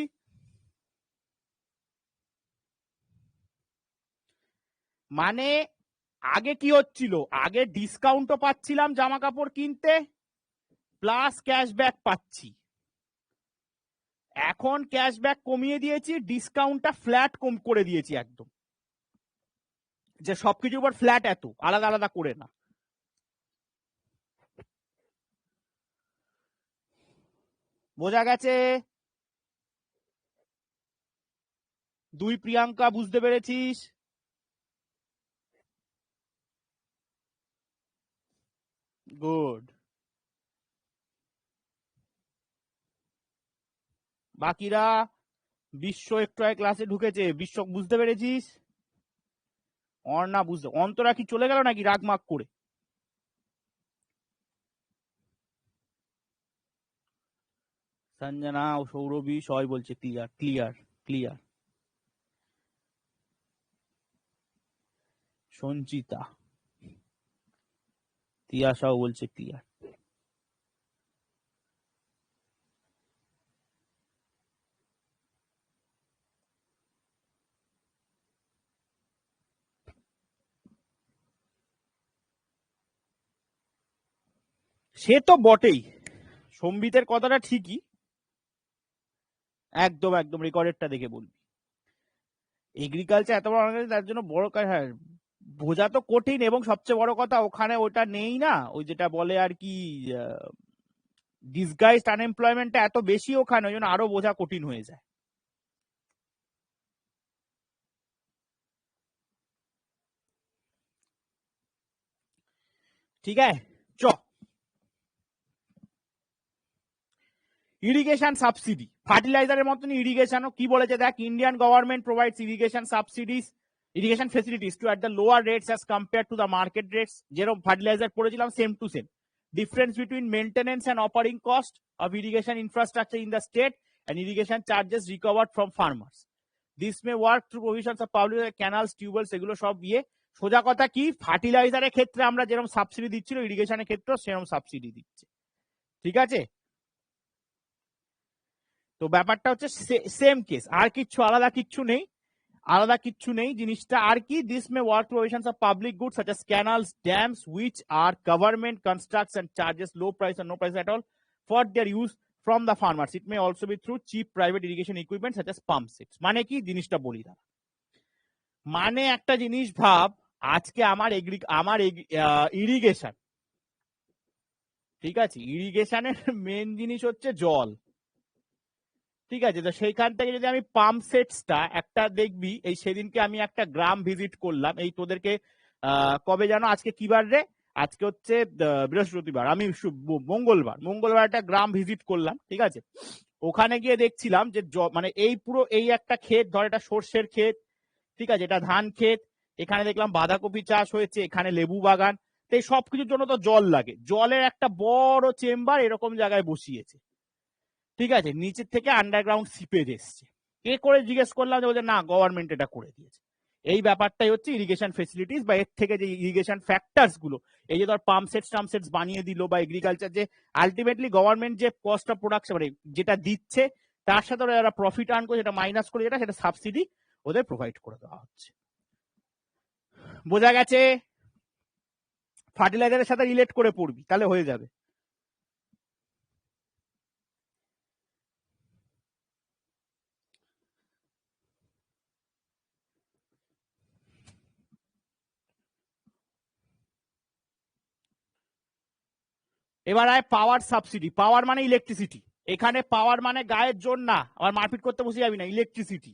মানে আগে কি হচ্ছিল, আগে ডিসকাউন্টও পাচ্ছিলাম জামা কাপড় কিনতে প্লাস ক্যাশব্যাক পাচ্ছি। এখন ক্যাশব্যাক কমিয়ে দিয়েছি, ডিসকাউন্টটা ফ্ল্যাট কম করে দিয়েছি একদম, যে সবকিছুর উপর ফ্ল্যাট, এত আলাদা আলাদা করে না। বোঝা গেছে? দুই প্রিয়াঙ্কা বুঝতে পেরেছিস? গুড। বাকিরা বিশ্ব একটু আগে ক্লাসে ঢুকেছে, বিশ্ব বুঝতে পেরেছিস? অর্ণা বুঝতে, অন্তরা কি চলে গেল নাকি রাগমাগ করে? সঞ্জনা ও সৌরভী সবাই বলছে ক্লিয়ার ক্লিয়ার ক্লিয়ার। সঞ্চিতা, তিয়াসাও বলছে ক্লিয়ার। সে তো বটেই, সম্বিতের কথাটা ঠিকই, একদম একদম রেকর্ডেরটা দেখে বলবি। এগ্রিকালচার এত বড় অর্গানাইজেশন, তার জন্য বড় কাজ, হ্যাঁ বোঝা তো কঠিন, এবং সবচেয়ে বড় কথা ওখানে ওটা নেই না, ওই যেটা বলে আর কি ডিসগাইজড আনএমপ্লয়মেন্টটা এত বেশি ওখানে, ওই জন্য আরো বোঝা কঠিন হয়ে যায়। ঠিক আছে, চ। ইরিগেশন সাবসিডি, ফার্টিলাইজারের মতন ইরিগেশনও কি বলেছে দেখ, Indian government provides irrigation subsidies, irrigation facilities to at the lower rates as compare to the market rates. যেরকম ফার্টিলাইজার পড়েছিলাম same to same. Difference between maintenance and operating cost of irrigation infrastructure in the state and irrigation charges recovered from farmers. This may work through provisions of public canals, tubewells, এগুলো সব ইয়ে। সোজা কথা কি, ফার্টিলাইজারের ক্ষেত্রে আমরা যেরকম সাবসিডি দিচ্ছিল, ইরিগেশনের ক্ষেত্রেও সেরকম সাবসিডি দিচ্ছে। ঠিক আছে, তো ব্যাপারটা হচ্ছে সেম কেস, আর কিচ্ছু আলাদা কিচ্ছু নেই, আলাদা কিচ্ছু নেই জিনিসটা। আর কি, this may work provisions of public goods such as canals, dams, which are government constructs and charges low price or no price at all for their use from the farmers. It may also be through cheap private irrigation equipment such as pump sets. মানে কি জিনিসটা বলি দাঁড়া, মানে একটা জিনিস ভাব, আজকে আমার ইরিগেশন, ঠিক আছে, ইরিগেশনের মেন জিনিস হচ্ছে জল, ঠিক আছে, তো সেইখান থেকে যদি আমি পাম্প সেটসটা একটা দেখবি, এই সেদিনকে আমি একটা গ্রাম ভিজিট করলাম, এই তোদেরকে কবে জানো, আজকে কি বার রে, আজকে হচ্ছে বৃহস্পতিবার, আমি মঙ্গলবার একটা গ্রাম ভিজিট করলাম, ঠিক আছে। ওখানে গিয়ে দেখছিলাম যে মানে এই পুরো এই একটা ক্ষেত, ধর এটা সর্ষের ক্ষেত, ঠিক আছে, এটা ধান ক্ষেত, এখানে দেখলাম বাঁধাকপি চাষ হয়েছে, এখানে লেবু বাগান, তো এই সবকিছুর জন্য তো জল লাগে, জলের একটা বড় চেম্বার এরকম জায়গায় বসিয়েছে, ঠিক আছে, নিচের থেকে আন্ডারগ্রাউন্ড সিপেজ এসছে। কে করে জিজ্ঞেস করলাম, যে না গভর্নমেন্ট এটা করে দিয়েছে। এই ব্যাপারটাই হচ্ছে ইরিগেশন ফেসিলিটিস, বা এর থেকে যে ইরিগেশন ফ্যাক্টরস গুলো, এই যে ধর পাম্প সেটস বানিয়ে দিল, বা এগ্রিকালচার যে আলটিমেটলি গভর্নমেন্ট যে কস্ট অফ প্রোডাকশন মানে যেটা দিচ্ছে, তার সাথে ওরা প্রফিট আর্ন করে, যেটা মাইনাস করে, সেটা সাবসিডি ওদের প্রোভাইড করে দেওয়া হচ্ছে। বোঝা গেছে? ফার্টিলাইজারের সাথে রিলেট করে পড়বি, তাহলে হয়ে যাবে। এবার আয় পাওয়ার সাবসিডি। পাওয়ার মানে ইলেকট্রিসিটি, এখানে পাওয়ার মানে গায়ের জোর না, আবার মারপিট করতে বসে যাবি না, ইলেকট্রিসিটি,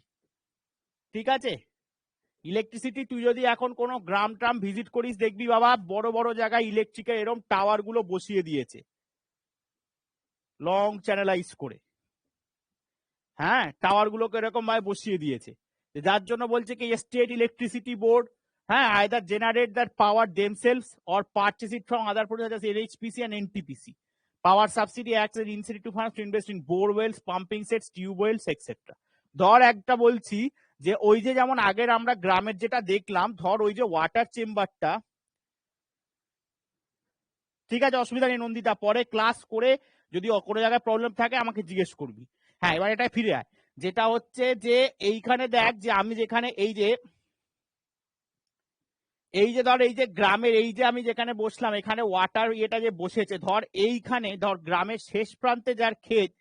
ঠিক আছে। ইলেকট্রিসিটি, তুই যদি এখন কোনো গ্রাম ট্রাম ভিজিট করিস, দেখবি বাবা বড় বড় জায়গায় ইলেকট্রিকের এরকম টাওয়ার গুলো বসিয়ে দিয়েছে, লং চ্যানেলাইজ করে, হ্যাঁ টাওয়ার গুলোকে এরকম ভাবে বসিয়ে দিয়েছে, যার জন্য বলছে কি স্টেট ইলেকট্রিসিটি বোর্ড, হ্যাঁ, either generate that power themselves or purchase it from other products NHPC and NTPC. Power subsidy acts as incentive funds to invest in borewells, pumping sets, tubewells etcetera. ধর একটা বলছি যে ওই যে যেমন আগের আমরা গ্রামের যেটা দেখলাম, ধর ওই যে ওয়াটার চেম্বারটা, ঠিক আছে, অসুবিধা নেই নন্দিতা, পরে ক্লাস করে যদি কোনো জায়গায় প্রবলেম থাকে আমাকে জিজ্ঞেস করবি। হ্যাঁ, এবার এটা ফিরে আয়, যেটা হচ্ছে যে এইখানে দেখ, যে আমি যেখানে এই যে এই যে ধর এই যে গ্রামের এই যে আমি যেখানে বসলাম এখানে ওয়াটার ইয়েটা যে বসেছে ধর এইখানে ধর গ্রামের শেষ প্রান্তে যার ক্ষেত,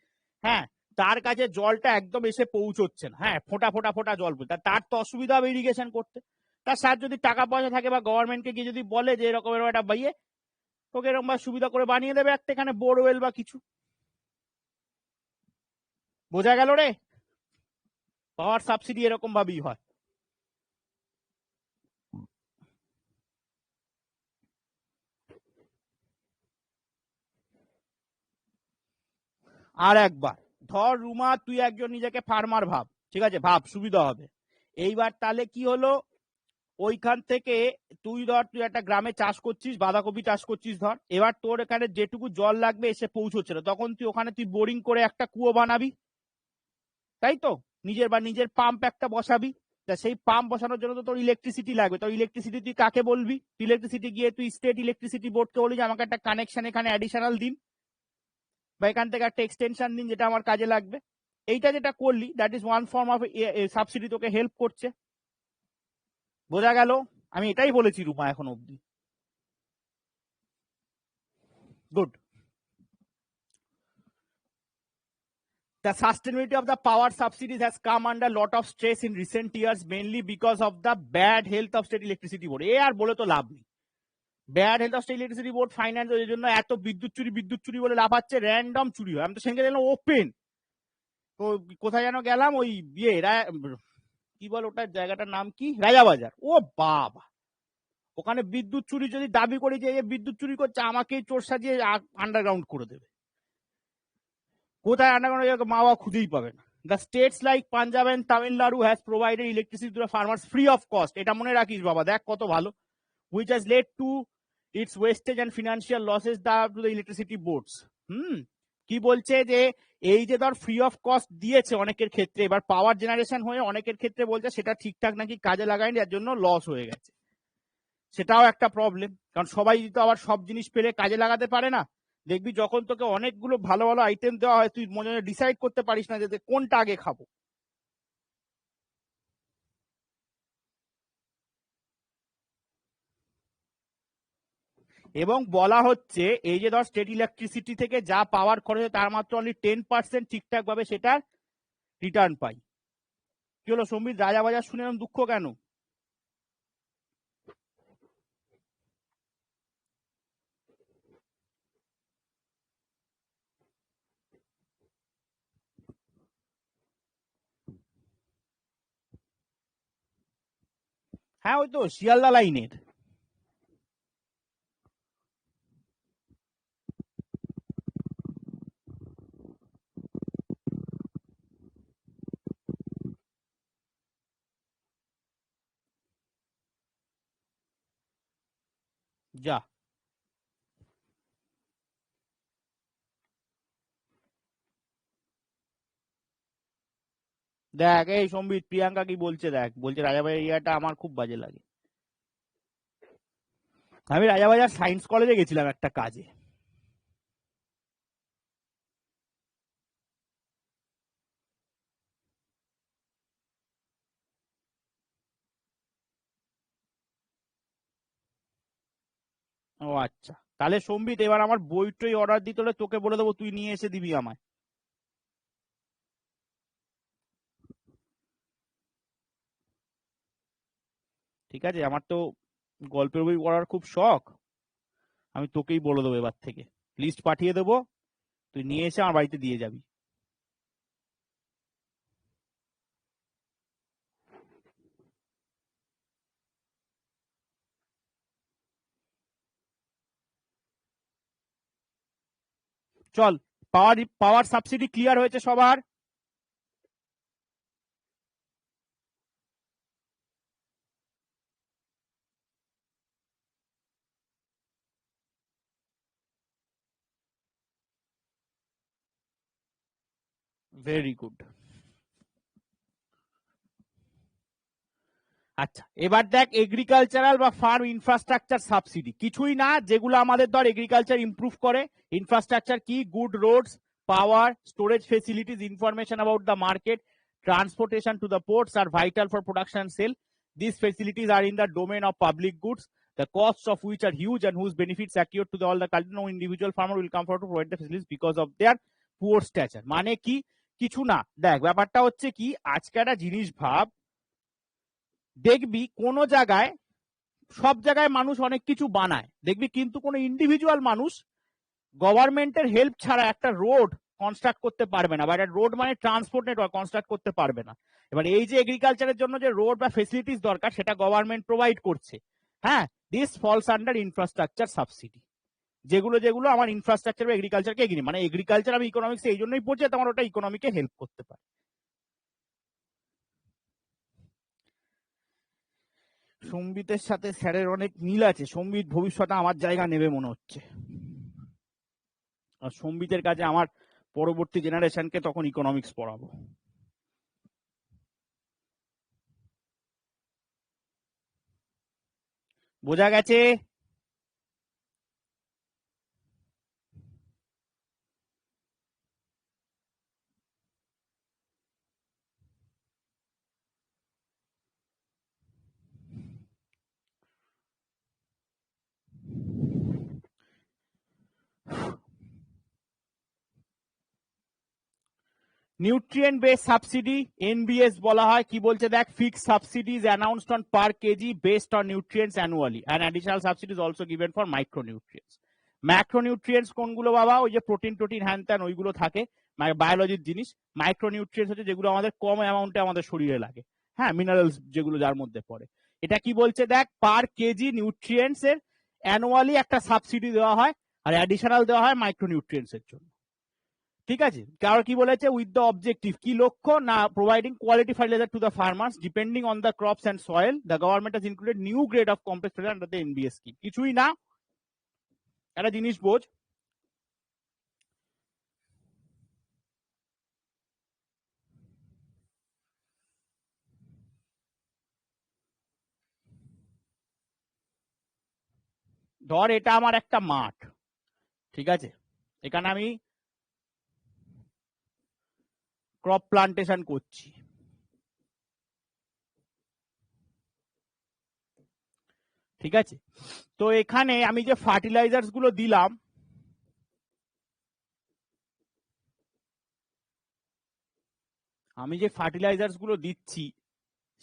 হ্যাঁ, তার কাছে জলটা একদম এসে পৌঁছচ্ছে না, হ্যাঁ, ফোঁটা ফোঁটা ফোঁটা জল পড়ছে, তার তো অসুবিধা হবে ইরিগেশন করতে। তার সাথে যদি টাকা পয়সা থাকে বা গভর্নমেন্টকে গিয়ে যদি বলে যে এরকম এরকম একটা বাইয়ে তোকে এরকম বা সুবিধা করে বানিয়ে দেবে একটা এখানে বোরওয়েল বা কিছু। বোঝা গেল রে? পাওয়ার সাবসিডি এরকম ভাবেই হয়। আর একবার ধর রুমা তুই একজন নিজেকে ফার্মার ভাব, ঠিক আছে, ভাব সুবিধা হবে। এইবার তাহলে কি হলো, ওইখান থেকে তুই ধর তুই একটা গ্রামে চাষ করছিস, বাঁধাকপি চাষ করছিস ধর, এবার তোর এখানে যেটুকু জল লাগবে এসে পৌঁছচ্ছে না, তখন তুই ওখানে তুই বোরিং করে একটা কুয়ো বানাবি, তাই তো, নিজের বা নিজের পাম্প একটা বসাবি। তা সেই পাম্প বসানোর জন্য তো তোর ইলেকট্রিসিটি লাগবে, তো ইলেকট্রিসিটি তুই কাকে বলবি? ইলেকট্রিসিটি গিয়ে তুই স্টেট ইলেকট্রিসিটি বোর্ডকে বলি যে আমাকে একটা কানেকশন এখানে অ্যাডিশনাল দিন বা এখান থেকে একটা এক্সটেনশন দিন যেটা আমার কাজে লাগবে। এইটা যেটা করলি that is one form of subsidy, তোকে হেল্প করছে। বোঝা গেল? আমি এটাই বলেছি রুমা এখন অব্দি। Good. The sustainability of the power subsidies has come under a lot of stress in recent years, mainly because of the bad health of state electricity board. এ আর বলে তো লাভ নেই। Bad health of state electricity board finance এর জন্য এত বিদ্যুৎ চুরি বলে লাফাচ্ছে, র্যান্ডম চুরি হয়। আমি তো সেখানে দেখলাম ওপেন, তো কোথায় যেন গেলাম ওই ইয়ে কি বল ওটার জায়গাটার নাম কি, রাজাবাজার। ও বাবা, ওখানে বিদ্যুৎ চুরি যদি দাবি করি যে বিদ্যুৎ চুরি করছে আমাকেই চোর সাজিয়ে আন্ডারগ্রাউন্ড করে দেবে। কোথায় আন্ডারগ্রাউন্ড মা বাবা খুঁজেই পাবে না। The states like Punjab and Tamil Nadu has provided electricity to the farmers free of cost. এটা মনে রাখিস বাবা, দেখ কত ভালো, which has led to its wastage and financial losses to the electricity boards. কি বলছে যে এই যে ধর ফ্রি অফ কস্ট দিয়েছে অনেকের ক্ষেত্রে, এবার পাওয়ার জেনারেশন হয়ে অনেকের ক্ষেত্রে বলছে সেটা ঠিকঠাক নাকি কাজে লাগায়নি, যার জন্য লস হয়ে গেছে। সেটাও একটা প্রবলেম, কারণ সবাই তো আবার সব জিনিস পেলে কাজে লাগাতে পারে না। দেখবি যখন তোকে অনেকগুলো ভালো ভালো আইটেম দেওয়া হয় তুই মনে ডিসাইড করতে পারিস না যে কোনটা আগে খাবো। এবং বলা হচ্ছে এই যে ধর স্টেট ইলেকট্রিসিটি থেকে যা পাওয়ার খরচ তার মাত্র অনলি 10% ঠিকঠাক ভাবে সেটার রিটার্ন পাই। কি হলো সম্বিত, রাজাবাজার শুনে এরকম দুঃখ কেন? হ্যাঁ ওই তো শিয়ালদা লাইনের। যা দেখ এই সম্বিত, প্রিয়াঙ্কা কি বলছে দেখ, বলছে রাজাবাজার এরিয়াটা আমার খুব বাজে লাগে। আমি রাজাবাজার সায়েন্স কলেজে গেছিলাম একটা কাজে। ও আচ্ছা, তাহলে সম্বিত এবার আমার বইটই অর্ডার দিতে হলে তোকে বলে দেবো, তুই নিয়ে এসে দিবি আমায়। ঠিক আছে, আমার তো গল্পের বই পড়ার খুব শখ, আমি তোকেই বলে দেবো এবার থেকে, লিস্ট পাঠিয়ে দেবো, তুই নিয়ে এসে আমার বাড়িতে দিয়ে যাবি। চল, পাওয়ার পাওয়ার সাবসিডি ক্লিয়ার হয়েছে সবার? Very good. আচ্ছা এবার দেখ এগ্রিকালচারাল বা ফার্ম ইনফ্রাস্ট্রাকচার সাবসিডি কিছুই না, যেগুলো আমাদের ধর এগ্রিকালচার ইমপ্রুভ করে। ইনফ্রাস্ট্রাকচার কি, good roads, power, storage facilities, information about the market, transportation to the ports are vital for production sale. These facilities are in the domain of public goods, the costs of which are huge and whose benefits accrue to all the country. No individual farmer will come forward to provide the facilities because of their poor stature. মানে কি? কিছু না। দেখ ব্যাপারটা হচ্ছে কি, আজকে একটা জিনিস ভাব, দেখবি কোন জায়গায়, সব জায়গায় মানুষ অনেক কিছু বানায় দেখবি, কিন্তু কোন ইন্ডিভিজুয়াল মানুষ গভর্নমেন্টের হেল্প ছাড়া একটা রোড কনস্ট্রাক্ট করতে পারবে না, বা একটা রোড মানে ট্রান্সপোর্ট নেটওয়ার্ক কনস্ট্রাক্ট করতে পারবে না। এবার এই যে এগ্রিকালচারের জন্য যে রোড বা ফেসিলিটিস দরকার সেটা গভর্নমেন্ট প্রোভাইড করছে। হ্যাঁ, this false under infrastructure subsidy. যেগুলো যেগুলো আমার ইনফ্রাস্ট্রাকচার বা এগ্রিকালচারকে এগিয়ে, মানে এগ্রিকালচার আমি ইকোনমিক্স এই জন্যই পড়ছি তোমার ওটা ইকোনমিকে হেল্প করতে পারে। সম্বিতের সাথে স্যারের অনেক মিল আছে। সম্বিত ভবিষ্যতে আমার জায়গা নেবে মনে হচ্ছে, আর সম্বিতের কাছে আমার পরবর্তী জেনারেশনকে তখন ইকোনমিক্স পড়াবো। বোঝা গেছে? নিউট্রিয়েন্ট বেস সাবসিডি, এনবিএস বলা হয়। কি বলছে দেখ, fix subsidies announced on per KG based on nutrients annually, and additional subsidies also given for micronutrients. Macronutrients কোনগুলো বাবা? ওই যে প্রোটিন টোটিন হ্যান ত্যান ওইগুলো থাকে, বায়োলজির জিনিস। মাইক্রোনিউট্রিয়েন্টস হচ্ছে যেগুলো আমাদের কম অ্যামাউন্টে আমাদের শরীরে লাগে, হ্যাঁ, মিনারেলস যেগুলো যার মধ্যে পড়ে। এটা কি বলছে দেখ, পার কেজি নিউট্রিয়েন্টস এর অ্যানুয়ালি একটা সাবসিডি দেওয়া হয়, আর অ্যাডিশনাল দেওয়া হয় মাইক্রোনিউট্রিয়েন্টস এর জন্য। ঠিক আছে, কারণ কি বলেছে, উইথ দ্য অবজেক্টিভ, কি লক্ষ্য না, providing quality fertiliser to the farmers depending on the crops and soil, the government has included new grade of complex fertiliser under the NBS scheme. কিছুই না, একটা জিনিস বোঝ, ধর এটা আমার একটা মাঠ, ঠিক আছে, এখানে আমি ক্রপ প্লান্টেশন করছি, ঠিক আছে। তো এখানে আমি যে ফার্টিলাইজার্স গুলো দিলাম, আমি যে ফার্টিলাইজার্স গুলো দিচ্ছি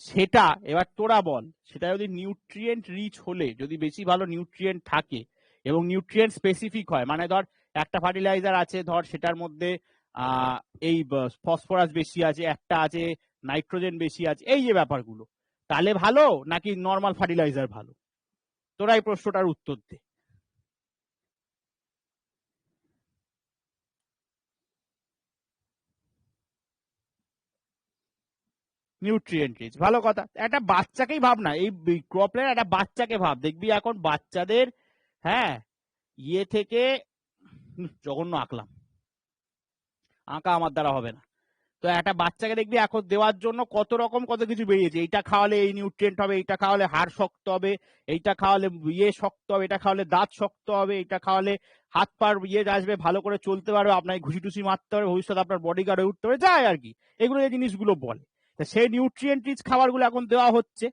সেটা এবার তোরা বল, সেটা যদি নিউট্রিয়েন্ট রিচ হলে, যদি বেশি ভালো নিউট্রিয়েন্ট থাকে এবং নিউট্রিয়েন্ট স্পেসিফিক হয়, মানে ধর একটা ফার্টিলাইজার আছে, ধর সেটার মধ্যে এই ফসফরাস বেশি আছে, একটা আছে নাইট্রোজেন বেশি আছে, এই যে ব্যাপারগুলো, তাহলে ভালো নাকি নর্মাল ফার্টিলাইজার ভালো? তোরা এই প্রশ্নটার উত্তর দে। নিউট্রিয়েন্ট রিচ, ভালো কথা। একটা বাচ্চাকেই ভাব না, এই ক্রপের একটা বাচ্চাকে ভাব, দেখবি এখন বাচ্চাদের, হ্যাঁ, ইয়ে থেকে, জঘন্য আঁকলাম, আঁকা আমার দ্বারা হবে না। তো একটা বাচ্চাকে দেখবি এখন দেওয়ার জন্য কত রকম কত কিছু বেরিয়েছে, এইটা খাওয়ালে এই নিউট্রিয়েন্ট হবে, এইটা খাওয়ালে হাড় শক্ত হবে, এইটা খাওয়ালে ইয়ে শক্ত হবে, এটা খাওয়ালে দাঁত শক্ত হবে, এটা খাওয়ালে হাত পার ইয়ে আসবে, ভালো করে চলতে পারবে, আপনাকে ঘুষি টুসি মারতে হবে, ভবিষ্যতে আপনার বডি গার্ডে উঠতে হবে, যায় আর কি, এগুলো এই জিনিসগুলো বলে। তা সেই নিউট্রিয়েন্ট রিচ খাবারগুলো এখন দেওয়া হচ্ছে।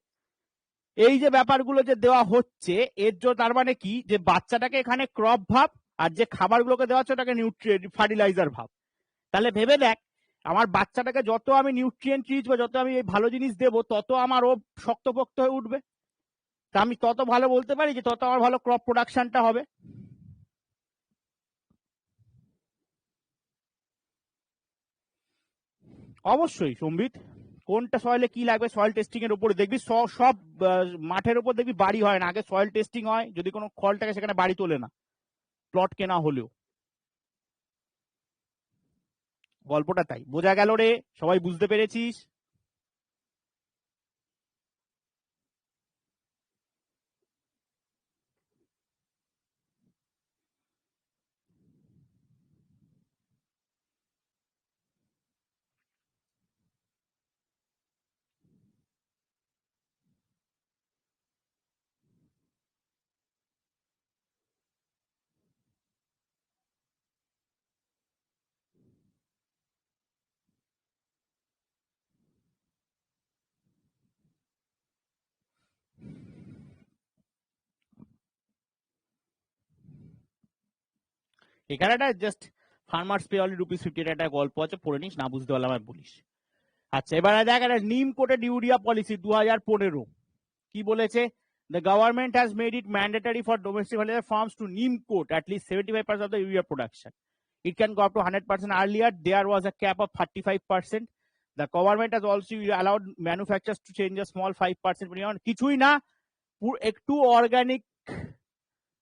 এই যে ব্যাপারগুলো যে দেওয়া হচ্ছে, এর জন্য তার মানে কি, যে বাচ্চাটাকে এখানে ক্রপ ভাব, আর যে খাবারগুলোকে দেওয়া হচ্ছে ওটাকে নিউট্রিয়েন্ট ফার্টিলাইজার ভাব। তাহলে ভেবে দেখ, আমার বাচ্চাটাকে যত আমি নিউট্রিয়েন্ট রিচ বা যত আমি ভালো জিনিস দেবো, তত আমার ও শক্তপোক্ত হয়ে উঠবে, তা আমি তত ভালো বলতে পারি যে তত আমার ভালো ক্রপ প্রোডাকশনটা হবে। অবশ্যই সম্বিত, কোনটা সয়েলে কি লাগবে সয়েল টেস্টিং এর উপরে দেখবি, সব মাঠের উপর দেখবি বাড়ি হয় না, আগে সয়েল টেস্টিং হয়, যদি কোনো ফল থাকে সেখানে বাড়ি তোলে না, প্লট কেনা হলেও। গল্পটা তাই, বোঝা গেল রে? সবাই বুঝতে পেরেছিস? এখানে একটা জাস্ট ফার্মার্স পে অনলি ₹50 একটা গল্প আছে, পড়ে নিস, না বুঝতে পারলে আমায় বলিস। আচ্ছা, এবারে দেখ একটা নিম কোটেড ইউরিয়া পলিসি 2015 কি বলেছে? The government has made it mandatory for domestic fertilizer farms to neem coat at least 75% of the urea production. It can go up to 100%. Earlier, there was a cap of 35%. The government has also allowed manufacturers to change a small 5%. কিছুই না, একটু organic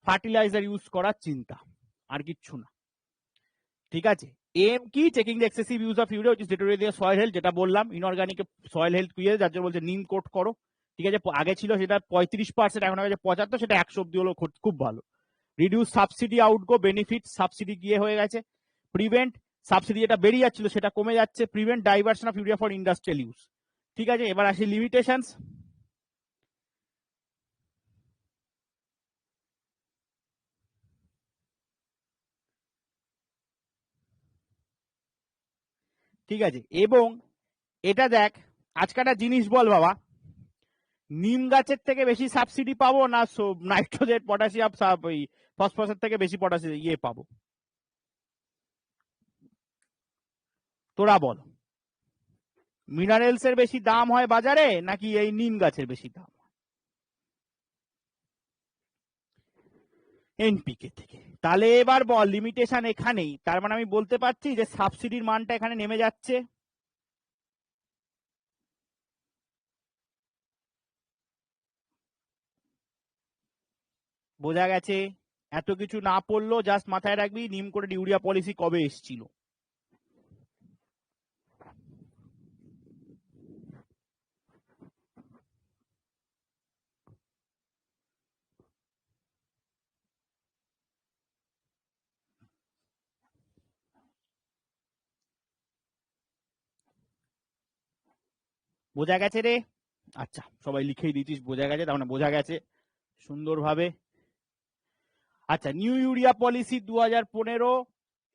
fertiliser use করার চিন্তা, আর কিচ্ছু না। ঠিক আছে, M কি? Checking the excessive use of urea, which is deteriorating the soil health, যেটা বললাম ইনঅর্গানিক সয়েল হেলথ কুইয়ে, যার জন্য বলছে নিম কোট করো। ঠিক আছে, আগে ছিল সেটা 35%, এখন হয়ে গেছে 75, সেটা 100 অব্দি হলো, খুব ভালো। রিডিউস সাবসিডি আউটগো, বেনিফিট সাবসিডি গিয়ে হয়ে গেছে। প্রিভেন্ট, সাবসিডি যেটা বেরিয়ে যাচ্ছিল সেটা কমে যাচ্ছে। Prevent diversion of urea for industrial use. ঠিক আছে, এবার আসি লিমিটেশনস। ঠিক আছে, এবং এটা দেখ, আজকে একটা জিনিস বল বাবা, নিম গাছের থেকে বেশি সাবসিডি পাবো না নাইট্রোজেন পটাশিয়াম ফসফরাসের থেকে বেশি পটাশিয়াম পাবো? তোরা বল, মিনারেলস এর বেশি দাম হয় বাজারে নাকি এই নিম গাছের বেশি দাম? এনপিকে থেকে। তাহলে এবার বল, লিমিটেশন এখানেই, তার মানে আমি বলতে পারছি যে সাবসিডির মানটা এখানে নেমে যাচ্ছে। বোঝা গেছে? এত কিছু না পড়লো, জাস্ট মাথায় রাখবি নিম করে ইউরিয়া পলিসি কবে এসেছিল। বোঝা গেছে রে? আচ্ছা, সবাই লিখেই দিচ্ছিস বোঝা গেছে, তার মানে বোঝা গেছে সুন্দরভাবে। আচ্ছা, নিউ ইউরিয়া পলিসি 2015,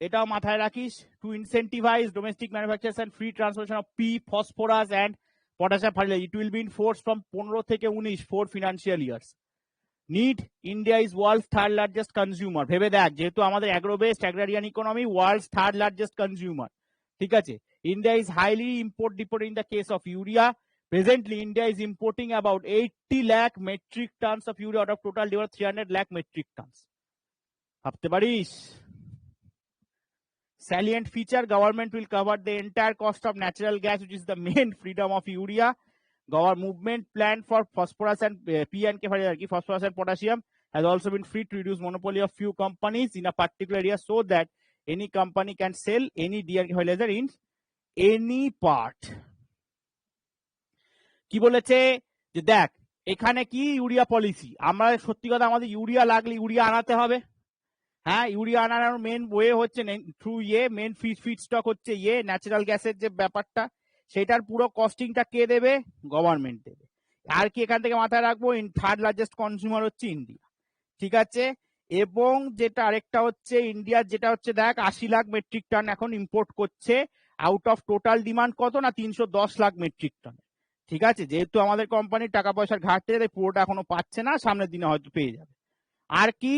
এটাও মাথায় রাখিস। To incentivise domestic manufacturers and free transportation of P, phosphorus and potassium fertiliser, it will be in force from 15 থেকে 19, 4 financial years. Need, India is world third largest consumer. ভেবে দেখ, যেহেতু আমাদের agro based agrarian economy, world third largest consumer. ঠিক আছে, India is highly import dependent in the case of urea. Presently, India is importing about 80 lakh metric tons of urea out of total demand 300 lakh metric tons. ভাবতে পারিস? Salient feature, government will cover the entire cost of natural gas, which is the main freedom of urea. Government movement plan for phosphorus and P and K fertilizer, phosphorus and potassium, has also been free to reduce monopoly of few companies in a particular area, so that any company can sell any D and K fertilizer in any part. কি বলেছে? যে দেখ, এখানে কি urea policy, আমরা সত্যি কথা আমাদের ইউরিয়া লাগলে ইউরিয়া আনাতে হবে। হ্যাঁ, ইউরিয়া আনার মেন ওয়ে হচ্ছে থ্রু মেন ফিড স্টক হচ্ছে ন্যাচারাল গ্যাসের যে ব্যাপারটা, সেটার পুরো কস্টিংটা কে দেবে? গভর্নমেন্ট দেবে। আর কি এখান থেকে মাথায় রাখবো, থার্ড লার্জেস্ট কনজিউমার হচ্ছে ইন্ডিয়া। ঠিক আছে, এবং যেটা আরেকটা হচ্ছে ইন্ডিয়ার যেটা হচ্ছে দেখ 80 লাখ মেট্রিক টন এখন ইম্পোর্ট করছে, আউট অফ টোটাল ডিমান্ড কত না 310 লাখ মেট্রিক টন। ঠিক আছে, যেহেতু আমাদের কোম্পানির টাকা পয়সার ঘাটতি, তাই পুরোটা এখনো পাচ্ছে না, সামনের দিনে হয়তো পেয়ে যাবে। আর কি,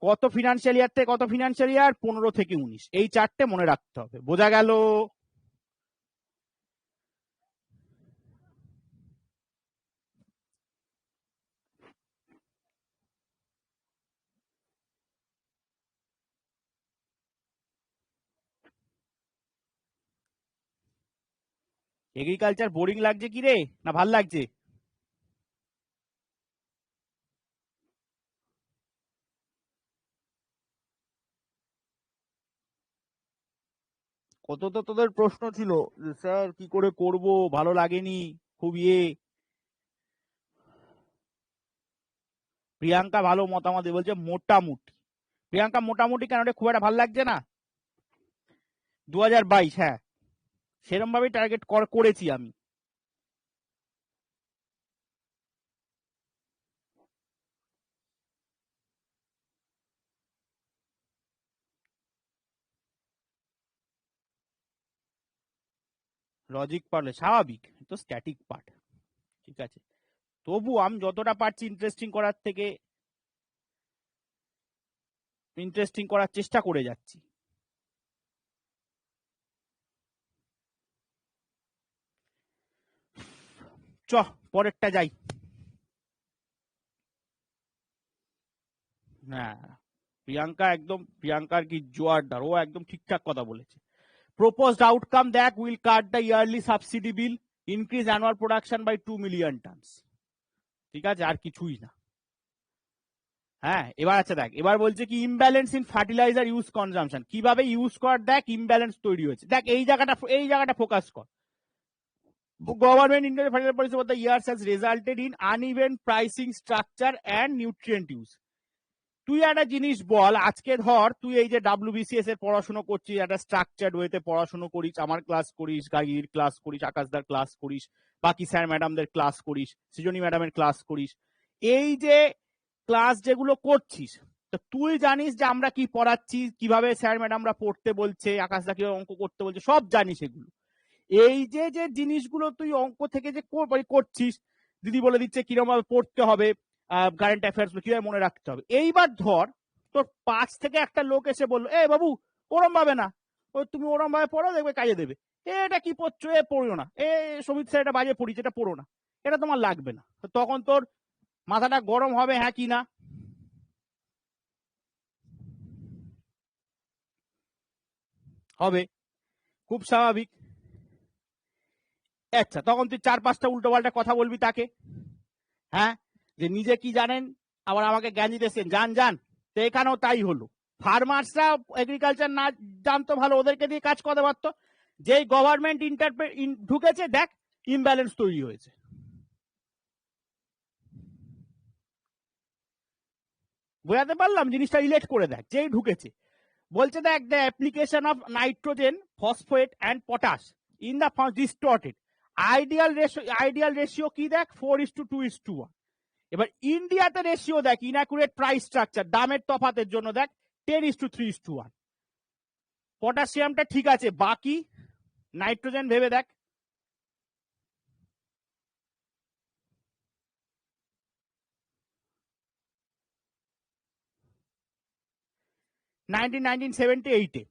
কত ফিনান্সিয়াল ইয়ার থেকে কত ফিনান্সিয়াল ইয়ার? 15 থেকে 19, এই চারটে মনে রাখতে হবে। বোঝা গেল? এগ্রিকালচার বোরিং লাগছে কি রে, না ভাল লাগছে? কত তো তোদের প্রশ্ন ছিল যে স্যার কি করে করব, ভালো লাগেনি খুব প্রিয়াঙ্কা ভালো মতামত বলছে মোটামুটি। প্রিয়াঙ্কা মোটামুটি কেন রে, খুব একটা ভালো লাগছে না? 2022, হ্যাঁ সেরকম ভাবেই টার্গেট করেছি আমি। লজিক পারলে স্বাভাবিক, তো স্ট্যাটিক পার্ট। ঠিক আছে, তবু আমি যতটা পারছি ইন্টারেস্টিং করার থেকে ইন্টারেস্টিং করার চেষ্টা করে যাচ্ছি। চ পরেরটা যাই। হ্যাঁ, প্রিয়াঙ্কার কি জোয়ারদার, ও একদম ঠিকঠাক কথা বলেছে। Proposed outcome that will cut the yearly subsidy bill, increase annual production by 2 million tons. ঠিক আছে, আর কিছুই না। হ্যাঁ, এবার আচ্ছা দেখ, এবার বলছে কি imbalance in fertiliser use consumption, কিভাবে ইউজ কর দেখ ইমব্যালেন্স তৈরি হয়েছে। দেখ এই জায়গাটা ফোকাস কর। Government Indian fertilizer policy over the years has resulted in uneven pricing structure and nutrient use. তুই একটা জিনিস বল, আজকে ধর তুই এই যে WBCS এর পড়াশোনা করছিস, একটা স্ট্রাকচার্ড ওয়েতে পড়াশোনা করিস, আমার ক্লাস করিস, গাগির ক্লাস করিস, আকাশদার ক্লাস করিস, বাকি স্যার ম্যাডামদের ক্লাস করিস, সৃজনী ম্যাডামের ক্লাস করিস, এই যে ক্লাস যেগুলো করছিস, তো তুই জানিস যে আমরা কি পড়াচ্ছি, কিভাবে স্যার ম্যাডামরা পড়তে বলছে, আকাশদা কিভাবে অঙ্ক করতে বলছে, সব জানিস এগুলো। এই যে যে জিনিসগুলো তুই অঙ্ক থেকে যে করছিস, দিদি বলে দিচ্ছে কিরকম ভাবে পড়তে হবে, কারেন্ট অ্যাফেয়ার্স কিভাবে মনে রাখতে হবে। এইবার ধর তোর 5 থেকে একটা লোক এসে বললো, এ বাবু ওরম ভাবে না, তুমি ওরম ভাবে পড়ো, দেখবে কাজে দেবে। এটা কি পড়ছো, এ পড়ো না, এ সমিত স্যার এটা বাজে পড়িছে, এটা পড়ো না, এটা তোমার লাগবে না। তখন তোর মাথাটা গরম হবে, হ্যাঁ কি না? হবে, খুব স্বাভাবিক। আচ্ছা, তখন তুই 4-5টা উল্টো পাল্টা কথা বলবি তাকে, হ্যাঁ, যে নিজে কি জানেন আবার আমাকে জ্ঞান দিতেছেন, জান। তো এখানেও তাই হলো। ফার্মার্সরা এগ্রিকালচার না জানতো ভালো, ওদেরকে দিয়ে কাজ করতে পারতো। যেই গভর্নমেন্ট ঢুকেছে, দেখ ইমব্যালেন্স তৈরি হয়েছে। বোঝাতে পারলাম? জিনিসটা রিলেট করে দেখ। যেই ঢুকেছে বলছে, দেখ the application of nitrogen, phosphate and potash in the farm distorted. Ideal ratio কি দেখ, 4:2:1। এবার ইন্ডিয়াতে রেশিও দেখ, ইনঅ্যাকুরেট প্রাইস স্ট্রাকচার, দামের তফাতের জন্য দেখ 10:3:1। পটাশিয়ামটা ঠিক আছে, বাকি নাইট্রোজেন ভেবে দেখ। নাইনটিন 1978-এ।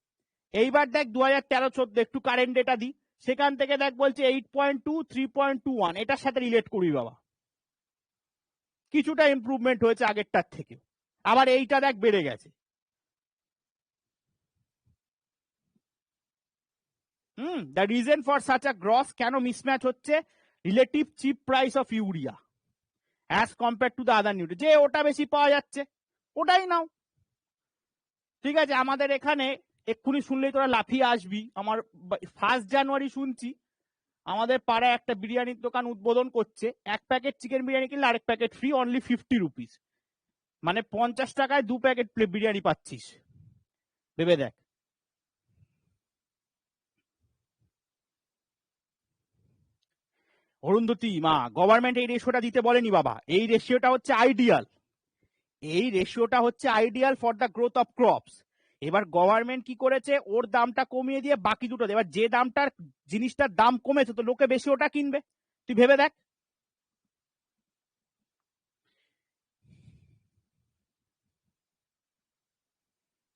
এইবার দেখ 2013-14 একটু কারেন্ট ডেটা দিই, সেখান থেকে দেখ বলছে 8.2, 3.21, এটার সাথে রিলেট করি বাবা। কিছুটা ইমপ্রুভমেন্ট হয়েছে আগেরটার থেকে, আবার এইটা দেখ বেড়ে গেছে। The reason for such a gross, কেন মিসম্যাচ হচ্ছে, relative chip price of urea as compare to the other nutrient. যে ওটা বেশি পাওয়া যাচ্ছে ওটাই নাও, ঠিক আছে। আমাদের এখানে এক্ষুনি শুনলেই তোরা লাফিয়ে আসবি, আমার 1 জানুয়ারি শুনছি আমাদের পাড়ায় একটা বিরিয়ানির দোকান উদ্বোধন করছে, 1 প্যাকেট চিকেন বিরিয়ানি কিনলে আরেক প্যাকেট ফ্রি, অনলি 50 রুপিস, মানে 50 টাকায় 2 প্যাকেট বিরিয়ানি পাচ্ছিস, ভেবে দেখ। অরুন্ধতী মা, গভর্নমেন্ট এই রেশিওটা দিতে বলেনি বাবা, এই রেশিওটা হচ্ছে আইডিয়াল, এই রেশিওটা হচ্ছে ideal for the growth of crops. এবার গভর্নমেন্ট কি করেছে, ওর দামটা কমিয়ে দিয়ে বাকি দুটো, এবার যে দামটার জিনিসটার দাম কমেছে তো লোকে বেশি ওটা কিনবে, তুই ভেবে দেখ।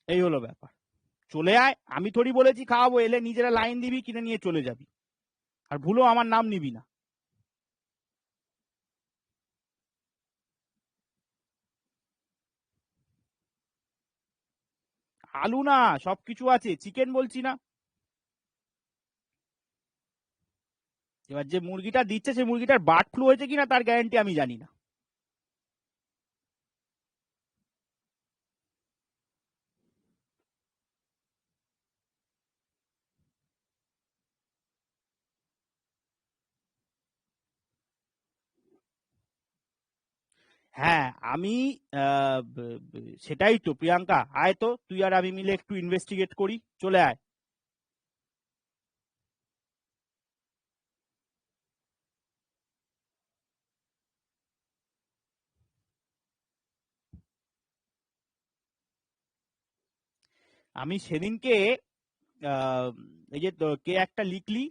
এই হলো ব্যাপার। চলে আয়, আমি থোড়ি বলেছি খাওয়াবো, এলে নিজেরা লাইন দিবি, কিনে নিয়ে চলে যাবি, আর ভুলো আমার নাম নিবি না। আলু না, সবকিছু আছে, চিকেন বলছি না। এবার যে মুরগিটা দিচ্ছে, সেই মুরগিটার বার্ড ফ্লু হয়েছে কিনা তার গ্যারান্টি আমি জানি না। হ্যাঁ, আমি সেটাই তো প্রিয়াঙ্কা, আয় তো তুই আর আমি মিলে একটু ইনভেস্টিগেট করি, চলে আয়। আমি সেদিনকে এই যে কে একটা লিখলি,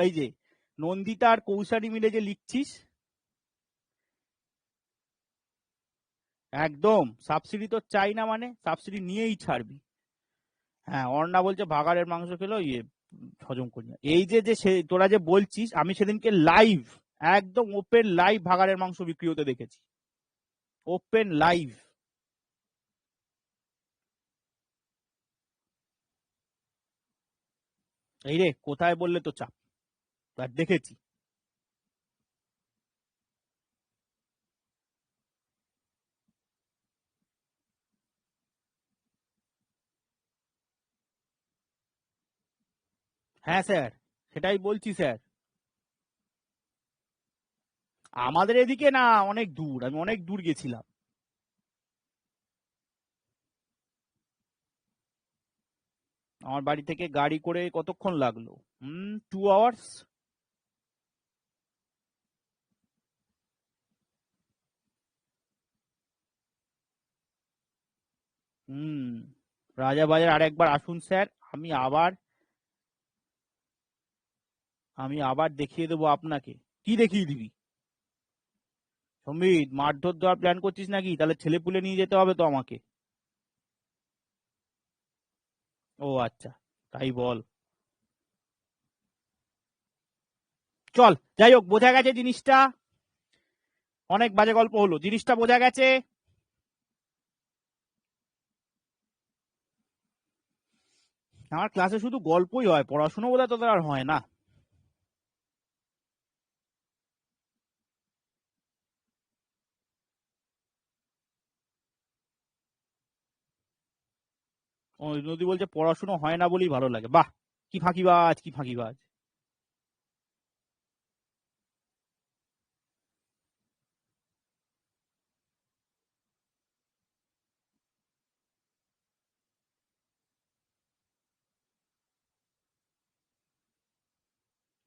এই যে নন্দিতা আর কৌশানী মিলে যে লিখছিস, একদম সাবসিডি তো চাই না, মানে সাবসিডি নিয়েই ছাড়বি। হ্যাঁ, অর্ণা বলছে ভাগাড়ের মাংস খেলো হজম করি না। এই যে যে তোরা যে বলছিস, আমি সেদিনকে লাইভ, একদম ওপেন লাইভ ভাগাড়ের মাংস বিক্রি হতে দেখেছি, ওপেন লাইভ। এই রে কোথায় বললে তো চাপ, আর দেখেছি। হ্যাঁ স্যার, সেটাই বলছি স্যার। আমাদের এদিকে না, অনেক দূর, আমি অনেক দূর গেছিলাম। আমার বাড়ি থেকে গাড়ি করে কতক্ষণ লাগলো? 2 আওয়ার্স। হুম। রাজাবাজার আরেকবার আসুন স্যার, আমি আবার আমি আবার দেখিয়ে দেবো আপনাকে। কি দেখিয়ে দিবি? সম্বিত, মারধর দেওয়ার প্ল্যান করছিস নাকি? তাহলে ছেলে পুলে নিয়ে যেতে হবে তো আমাকে। ও আচ্ছা, তাই বল। চল, যাই হোক, বোঝা গেছে জিনিসটা। অনেক বাজে গল্প হলো, জিনিসটা বোঝা গেছে। আমার ক্লাসে শুধু গল্পই হয়, পড়াশুনো বোধহয় তোদের আর হয় না। ওই নদী বলছে পড়াশুনো হয় না বলেই ভালো লাগে। বাহ, কি ফাঁকিবাজ, কি ফাঁকিবাজ।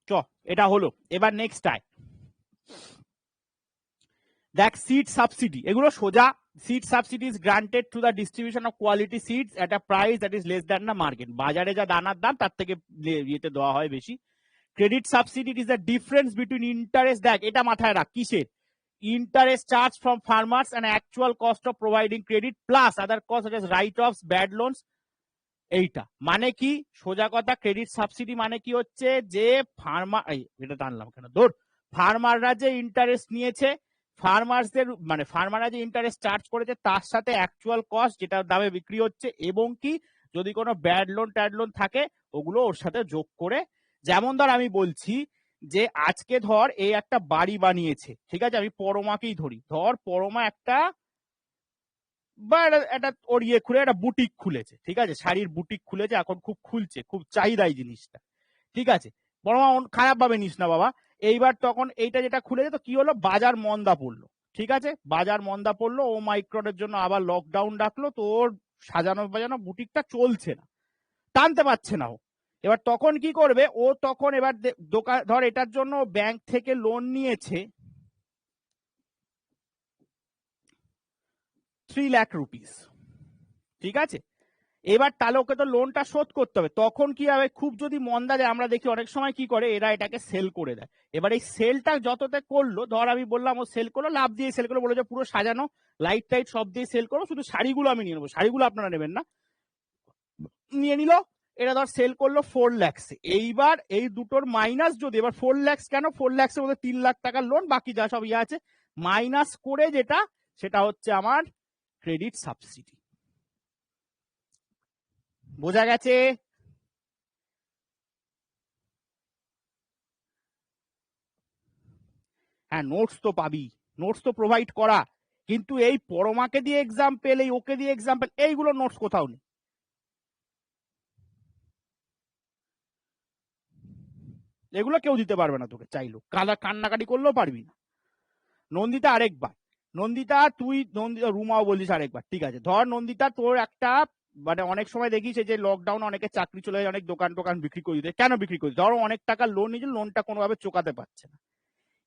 চ, এটা হলো। এবার নেক্সট আয়। দেখ, সিড সাবসিডি এগুলো সোজা। Seed subsidy is granted through the distribution of quality seeds at a price that is less than the market. বাজারে যা দানার দাম তার থেকে ইয়েতে দেওয়া হয় বেশি। Credit subsidy is the difference between interest, দেখ এটা মাথায় রাখ, কিসের? Interest charge from farmers and actual cost of providing credit plus other cost such as write offs, bad loans. এইটা মানে কি? সোজা কথা, ক্রেডিট সাবসিডি মানে কি হচ্ছে যে ফার্মার, এটা টানলাম কেন, ধর, ফার্মাররা যে ইন্টারেস্ট নিয়েছে, ফার্মারদের মানে ফার্মাররা যে ইন্টারেস্ট চার্জ করেছে তার সাথে অ্যাকচুয়াল কস্ট যেটার দামে বিক্রি হচ্ছে, এবং কি যদি কোনো ব্যাড লোন ট্যাড লোন থাকে ওগুলো ওর সাথে যোগ করে। যেমন ধর আমি বলছি যে আজকে ধর এই একটা বাড়ি বানিয়েছে, ঠিক আছে, আমি পরমাকেই ধরি, ধর পরমা একটা বা একটা ওর খুলে একটা বুটিক খুলেছে, ঠিক আছে, শাড়ির বুটিক খুলেছে, এখন খুব খুলছে, খুব চাহিদা এই জিনিসটা, ঠিক আছে। বড়মা খারাপ ভাবে নিস না বাবা। এইবার তখন এইটা যেটা খুলেছে, তো কি হলো, বাজার মন্দা পড়লো, ঠিক আছে, বাজার মন্দা পড়লো, ও মাইক্রনের জন্য আবার লকডাউন ডাকলো, তো ওর সাজানো বাজানো বুটিকটা চলছে না, টানতে পারছে না ও। এবার তখন কি করবে ও, তখন এবার দোকান ধর এটার জন্য ব্যাংক থেকে লোন নিয়েছে 3 লাখ রুপিস, ঠিক আছে। এবার তাহলে ওকে তো লোনটা শোধ করতে হবে, তখন কি হবে, খুব যদি মন্দা যায়, আমরা দেখি অনেক সময় কি করে এরা এটাকে সেল করে দেয়। এবার এই সেলটা যততে করলো, ধর আমি বললাম ও সেল করলো, লাভ দিয়ে সেল করলো, বলে যে পুরো সাজানো লাইট টাইট সব দিয়ে সেল করো, শুধু শাড়িগুলো আমি নিয়ে নেবো, শাড়িগুলো আপনারা নেবেন না, নিয়ে নিল। এটা ধর সেল করলো 4 lakhs। এইবার এই দুটোর মাইনাস যদি, এবার 4 lakhs কেন, 4 lakhs এর মধ্যে 3 লাখ টাকার লোন, বাকি যা সব ইয়ে আছে মাইনাস করে যেটা, সেটা হচ্ছে আমার ক্রেডিট সাবসিডি। বোঝা গেছে? হ্যাঁ, নোটস তো পাবি, নোটস তো প্রোভাইড করা, কিন্তু এই পরমাকে দিয়ে এক্সাম্পল, এই ওকে দিয়ে এক্সাম্পল, এইগুলো নোটস কোথাও নেই। এগুলো কেউ দিতে পারবে না তোকে, চাইলো কান্নাকাটি করলেও পারবি না। নন্দিতা আরেকবার, নন্দিতা তুই, নন্দিতা রুমাও বলিস আরেকবার, ঠিক আছে, ধর নন্দিতা তোর একটা, মানে অনেক সময় দেখিস যে লকডাউন অনেকে চাকরি চলে যায়, অনেক দোকান টোকান বিক্রি করে দিতে, কেন বিক্রি করে, ধরো অনেক টাকা লোন নিয়েছিল, লোনটা কোনোভাবে চোকাতে পারছে না।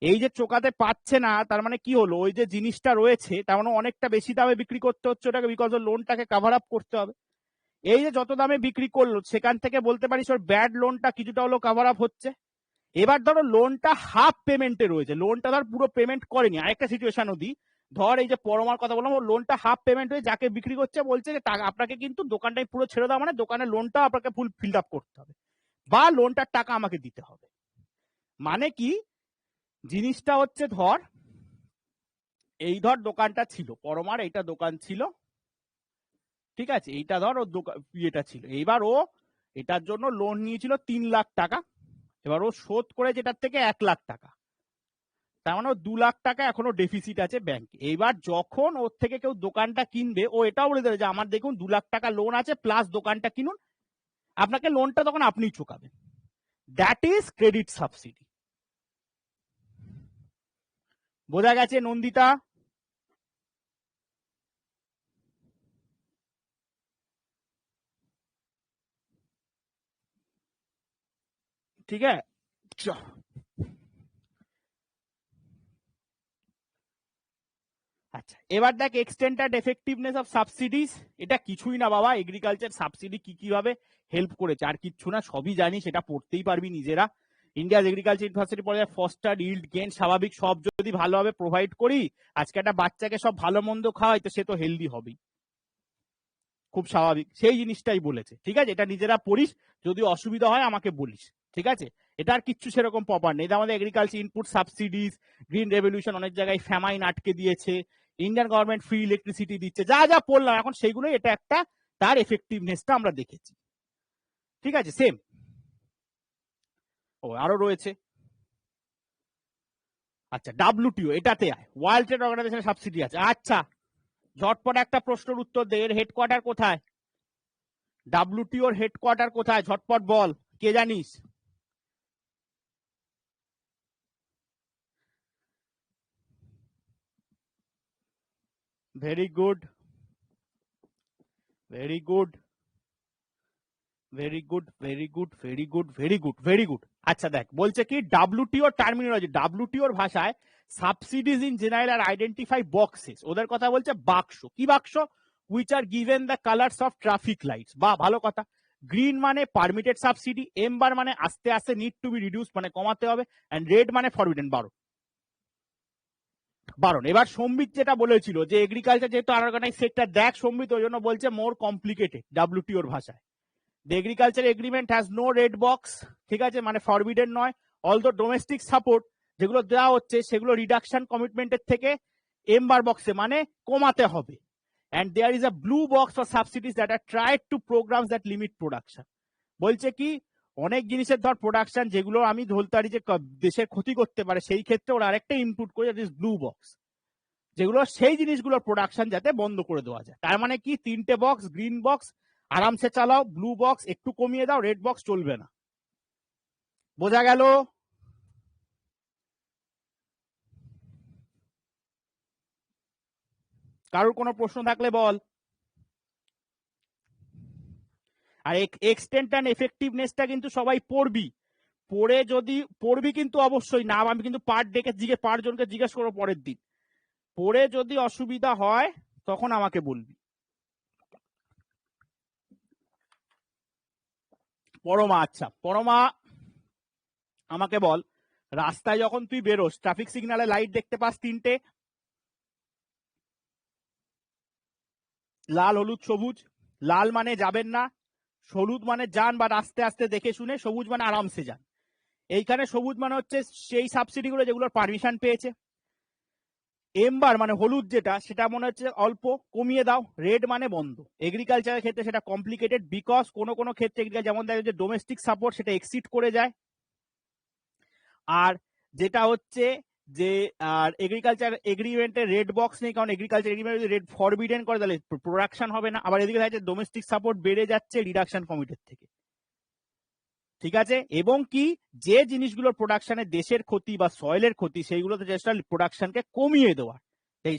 এই যে চোকাতে পারছে না, তার মানে কি হলো, ওই যে জিনিসটা রয়েছে তার মানে অনেকটা বেশি দামে বিক্রি করতে হচ্ছে ওটাকে, বিকজ ওর লোনটাকে কাভার আপ করতে হবে। এই যে যত দামে বিক্রি করলো সেখান থেকে বলতে পারিস ওর ব্যাড লোনটা কিছুটা হলো কাভার আপ হচ্ছে। এবার ধরো লোনটা হাফ পেমেন্টে রয়েছে, লোনটা ধর পুরো পেমেন্ট করেনি, আরেকটা সিচুয়েশন দিই, ধর এই যে পরমার কথা বললাম, ও লোনটা হাফ পেমেন্ট হয়ে যাকে বিক্রি করছে বলছে যে টাকা আপনাকে কিন্তু দোকানটাই পুরো ছেড়ে দাও, মানে দোকানের লোনটা আপনাকে ফুল ফিল আপ করতে হবে বা লোনটার টাকা আমাকে দিতে হবে। মানে কি জিনিসটা হচ্ছে, ধর এই ধর দোকানটা ছিল পরমার, এইটা দোকান ছিল, ঠিক আছে, এইটা ধর ওর দোকান ইয়েটা ছিল, এইবার ও এটার জন্য লোন নিয়েছিল 3 লাখ টাকা, এবার ও শোধ করে যেটার থেকে 1 লাখ টাকা, তার মানে 2 লাখ টাকা এখনো ডেফিসিট আছে ব্যাংকে। এইবার যখন ওর থেকে কেউ দোকানটা কিনবে, ও এটাও বলে দেবে যে আমার দেখুন 2 লাখ টাকা লোন আছে প্লাস দোকানটা কিনুন, আপনাকে লোনটা তখন আপনিই চুকাবেন। That is credit subsidy. বোঝা গেছে নন্দিতা? ঠিক আছে, আচ্ছা এবার দেখ এক্সটেন্ডেড এফেক্টিভনেস অফ সাবসিডিজ। এটা কিছুই না বাবা, এগ্রিকালচার সাবসিডি কি কিভাবে হেল্প করেছে আর কিচ্ছু না, সবই জানি, সেটা পড়তেই পারবি নিজেরা। ইন্ডিয়াজ এগ্রিকালচার ইনফ্রাস্ট্রাকচার পড়ে ফস্টার ইল্ড গেইন, স্বাভাবিক, সব যদি ভালোভাবে প্রোভাইড করি, আজকে একটা বাচ্চাকে সব ভালো মন্দ খাওয়াই তো সে তো হেলদি হবেই, খুব স্বাভাবিক, সেই জিনিসটাই বলেছে। ঠিক আছে, এটা নিজেরা পড়িস, যদি অসুবিধা হয় আমাকে বলিস, ঠিক আছে। এটা আর কিচ্ছু সেরকম প্রপার নেই। আমাদের agriculture input subsidies, green revolution, অনেক জায়গায় ফ্যামাইন আটকে দিয়েছে, ইন্ডিয়ান গভর্নমেন্ট ফ্রি ইলেকট্রিসিটি দিচ্ছে, যা যা পড়লাম এখন সেইগুলো, এটা একটা তার এফেক্টিভনেসটা আমরা দেখেছি, ঠিক আছে। সেম ও আরো রয়েছে, আচ্ছা ডাব্লিউটিও, এটাতে আয়, ওয়ার্ল্ড ট্রেড অর্গানাইজেশনের সাবসিডি আছে। আচ্ছা ঝটপট একটা প্রশ্নের উত্তর দে, এর হেডকোয়ার্টার কোথায়? ডাব্লিউটিওর হেডকোয়ার্টার কোথায়, ঝটপট বল, কে জানিস? Very good, very good, very good, very good, very good, very good, very good. আচ্ছা দেখ বলছে কি, ডাব্লিউটিওর টার্মিনোলজি, ডাব্লিউটিওর ভাষায় subsidies in general are identify boxes, ওদের কথা বলছে বাক্স, কি বাক্স? Which are given the colours of traffic lights, বা ভালো কথা। গ্রিন মানে পারমিটেড সাবসিডি, এম্বার মানে আস্তে আস্তে, নিড টু বি রিডিউস মানে কমাতে হবে, এন্ড রেড মানে ফরবিডেন, বারণ। বারণ। এবার সম্বিত যেটা বলেছিল যে এগ্রিকালচার যেহেতু আনঅর্গানাইজ সেক্টর, দেখ সম্বিত ওই জন্য বলছে মোর কমপ্লিকেটেড ডাব্লিউটিওর ভাষায়। The agriculture agreement has no red box, ঠিক আছে, মানে ফরবিডেন নয়। অলদো ডোমেস্টিক সাপোর্ট যেগুলো দেওয়া হচ্ছে সেগুলো রিডাকশন কমিটমেন্টের থেকে এম্বার বক্সে, মানে কমাতে হবে। and there is a blue box for subsidies that are tried to programs that limit production। বলছে কি অনেক জিনিসের ধর প্রোডাকশন যেগুলো আমি ধরতে পারি যে দেশের ক্ষতি করতে পারে, সেই ক্ষেত্রে ওরা আরেকটা ইনপুট করে, দ্যাট ইজ ব্লু বক্স, যেগুলো সেই জিনিসগুলোর প্রোডাকশন যাতে বন্ধ করে দেওয়া যায়। তার মানে কি, 3টে বক্স, গ্রিন বক্স আরামসে চালাও, ব্লু বক্স একটু কমিয়ে দাও, রেড বক্স চলবে না। বোঝা গেল? কারোর কোনো প্রশ্ন থাকলে বল। আর এক্সটেন্ট অ্যান্ড এফেক্টিভনেসটা কিন্তু সবাই পড়বি, পড়ে যদি পড়বি কিন্তু অবশ্যই, না আমি কিন্তু পার জনকে জিজ্ঞেস করবো পরের দিন, পড়ে যদি অসুবিধা হয় তখন আমাকে বলবি। পরমা, আচ্ছা পরমা আমাকে বল, রাস্তায় যখন তুই বেরোস ট্রাফিক সিগন্যালে লাইট দেখতে পাস 3টে, লাল, হলুদ, সবুজ। লাল মানে যাবেন না, হলুদ মানে যান বা আস্তে আস্তে দেখে শুনে, সবুজ মানে আরামসে যান। এইখানে সবুজ মানে হচ্ছে সেই সাবসিডিগুলো যেগুলোর পারমিশন পেয়েছে, এম্বার মানে হলুদ যেটা, সেটা মনে হচ্ছে অল্প কমিয়ে দাও, রেড মানে বন্ধ। এগ্রিকালচারের ক্ষেত্রে সেটা কমপ্লিকেটেড, বিকজ কোনো কোনো ক্ষেত্রে যেমন দেখা যায় ডোমেস্টিক সাপোর্ট সেটা এক্সিড করে যায়, আর যেটা হচ্ছে যে আর এগ্রিকালচার এগ্রিমেন্টের রেড বক্স নেই, কারণ এগ্রিকালচার এগ্রিমেন্ট যদি রেড ফরবিডেন করে তাহলে প্রোডাকশন হবে না। আবার এদিকে দেখা যাচ্ছে ডোমেস্টিক সাপোর্ট বেড়ে যাচ্ছে রিডাকশন কমিটির থেকে, ঠিক আছে। এবং কি যে জিনিসগুলোর প্রোডাকশনে দেশের ক্ষতি বা সয়েলের ক্ষতি, সেইগুলোতে চেষ্টা প্রোডাকশনকে কমিয়ে দেওয়ার,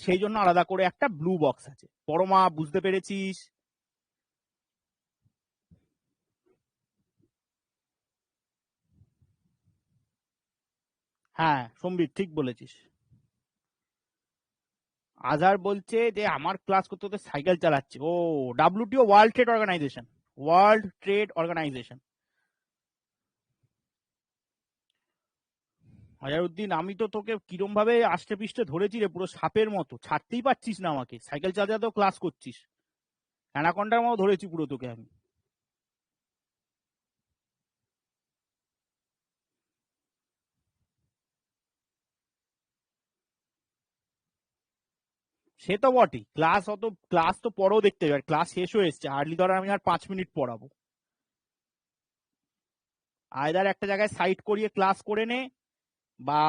সেই জন্য আলাদা করে একটা ব্লু বক্স আছে। পরমা বুঝতে পেরেছিস? হ্যাঁ সম্বিত ঠিক বলেছিস। আজার বলছে যে আমার ক্লাস করতে করতে সাইকেল চালাচ্ছে। ও WTO world trade organisation, world trade organisation. Hazaruddin, আমি তো তোকে কিরম ভাবে আষ্টে পৃষ্ঠে ধরেছি রে, পুরো সাপের মতো, ছাড়তেই পারছিস না আমাকে। সাইকেল চালাতেও ক্লাস করছিস, অ্যানাকন্ডার মতো ধরেছি পুরো তোকে আমি। সে তো বটেই, ক্লাস তো পরেও দেখতে হবে, ক্লাস শেষ হয়ে এসছে, হার্ডলি ধর আমি আর 5 মিনিট পড়াবো। আয়দার একটা জায়গায় সাইট করিয়ে ক্লাস করে নে, বা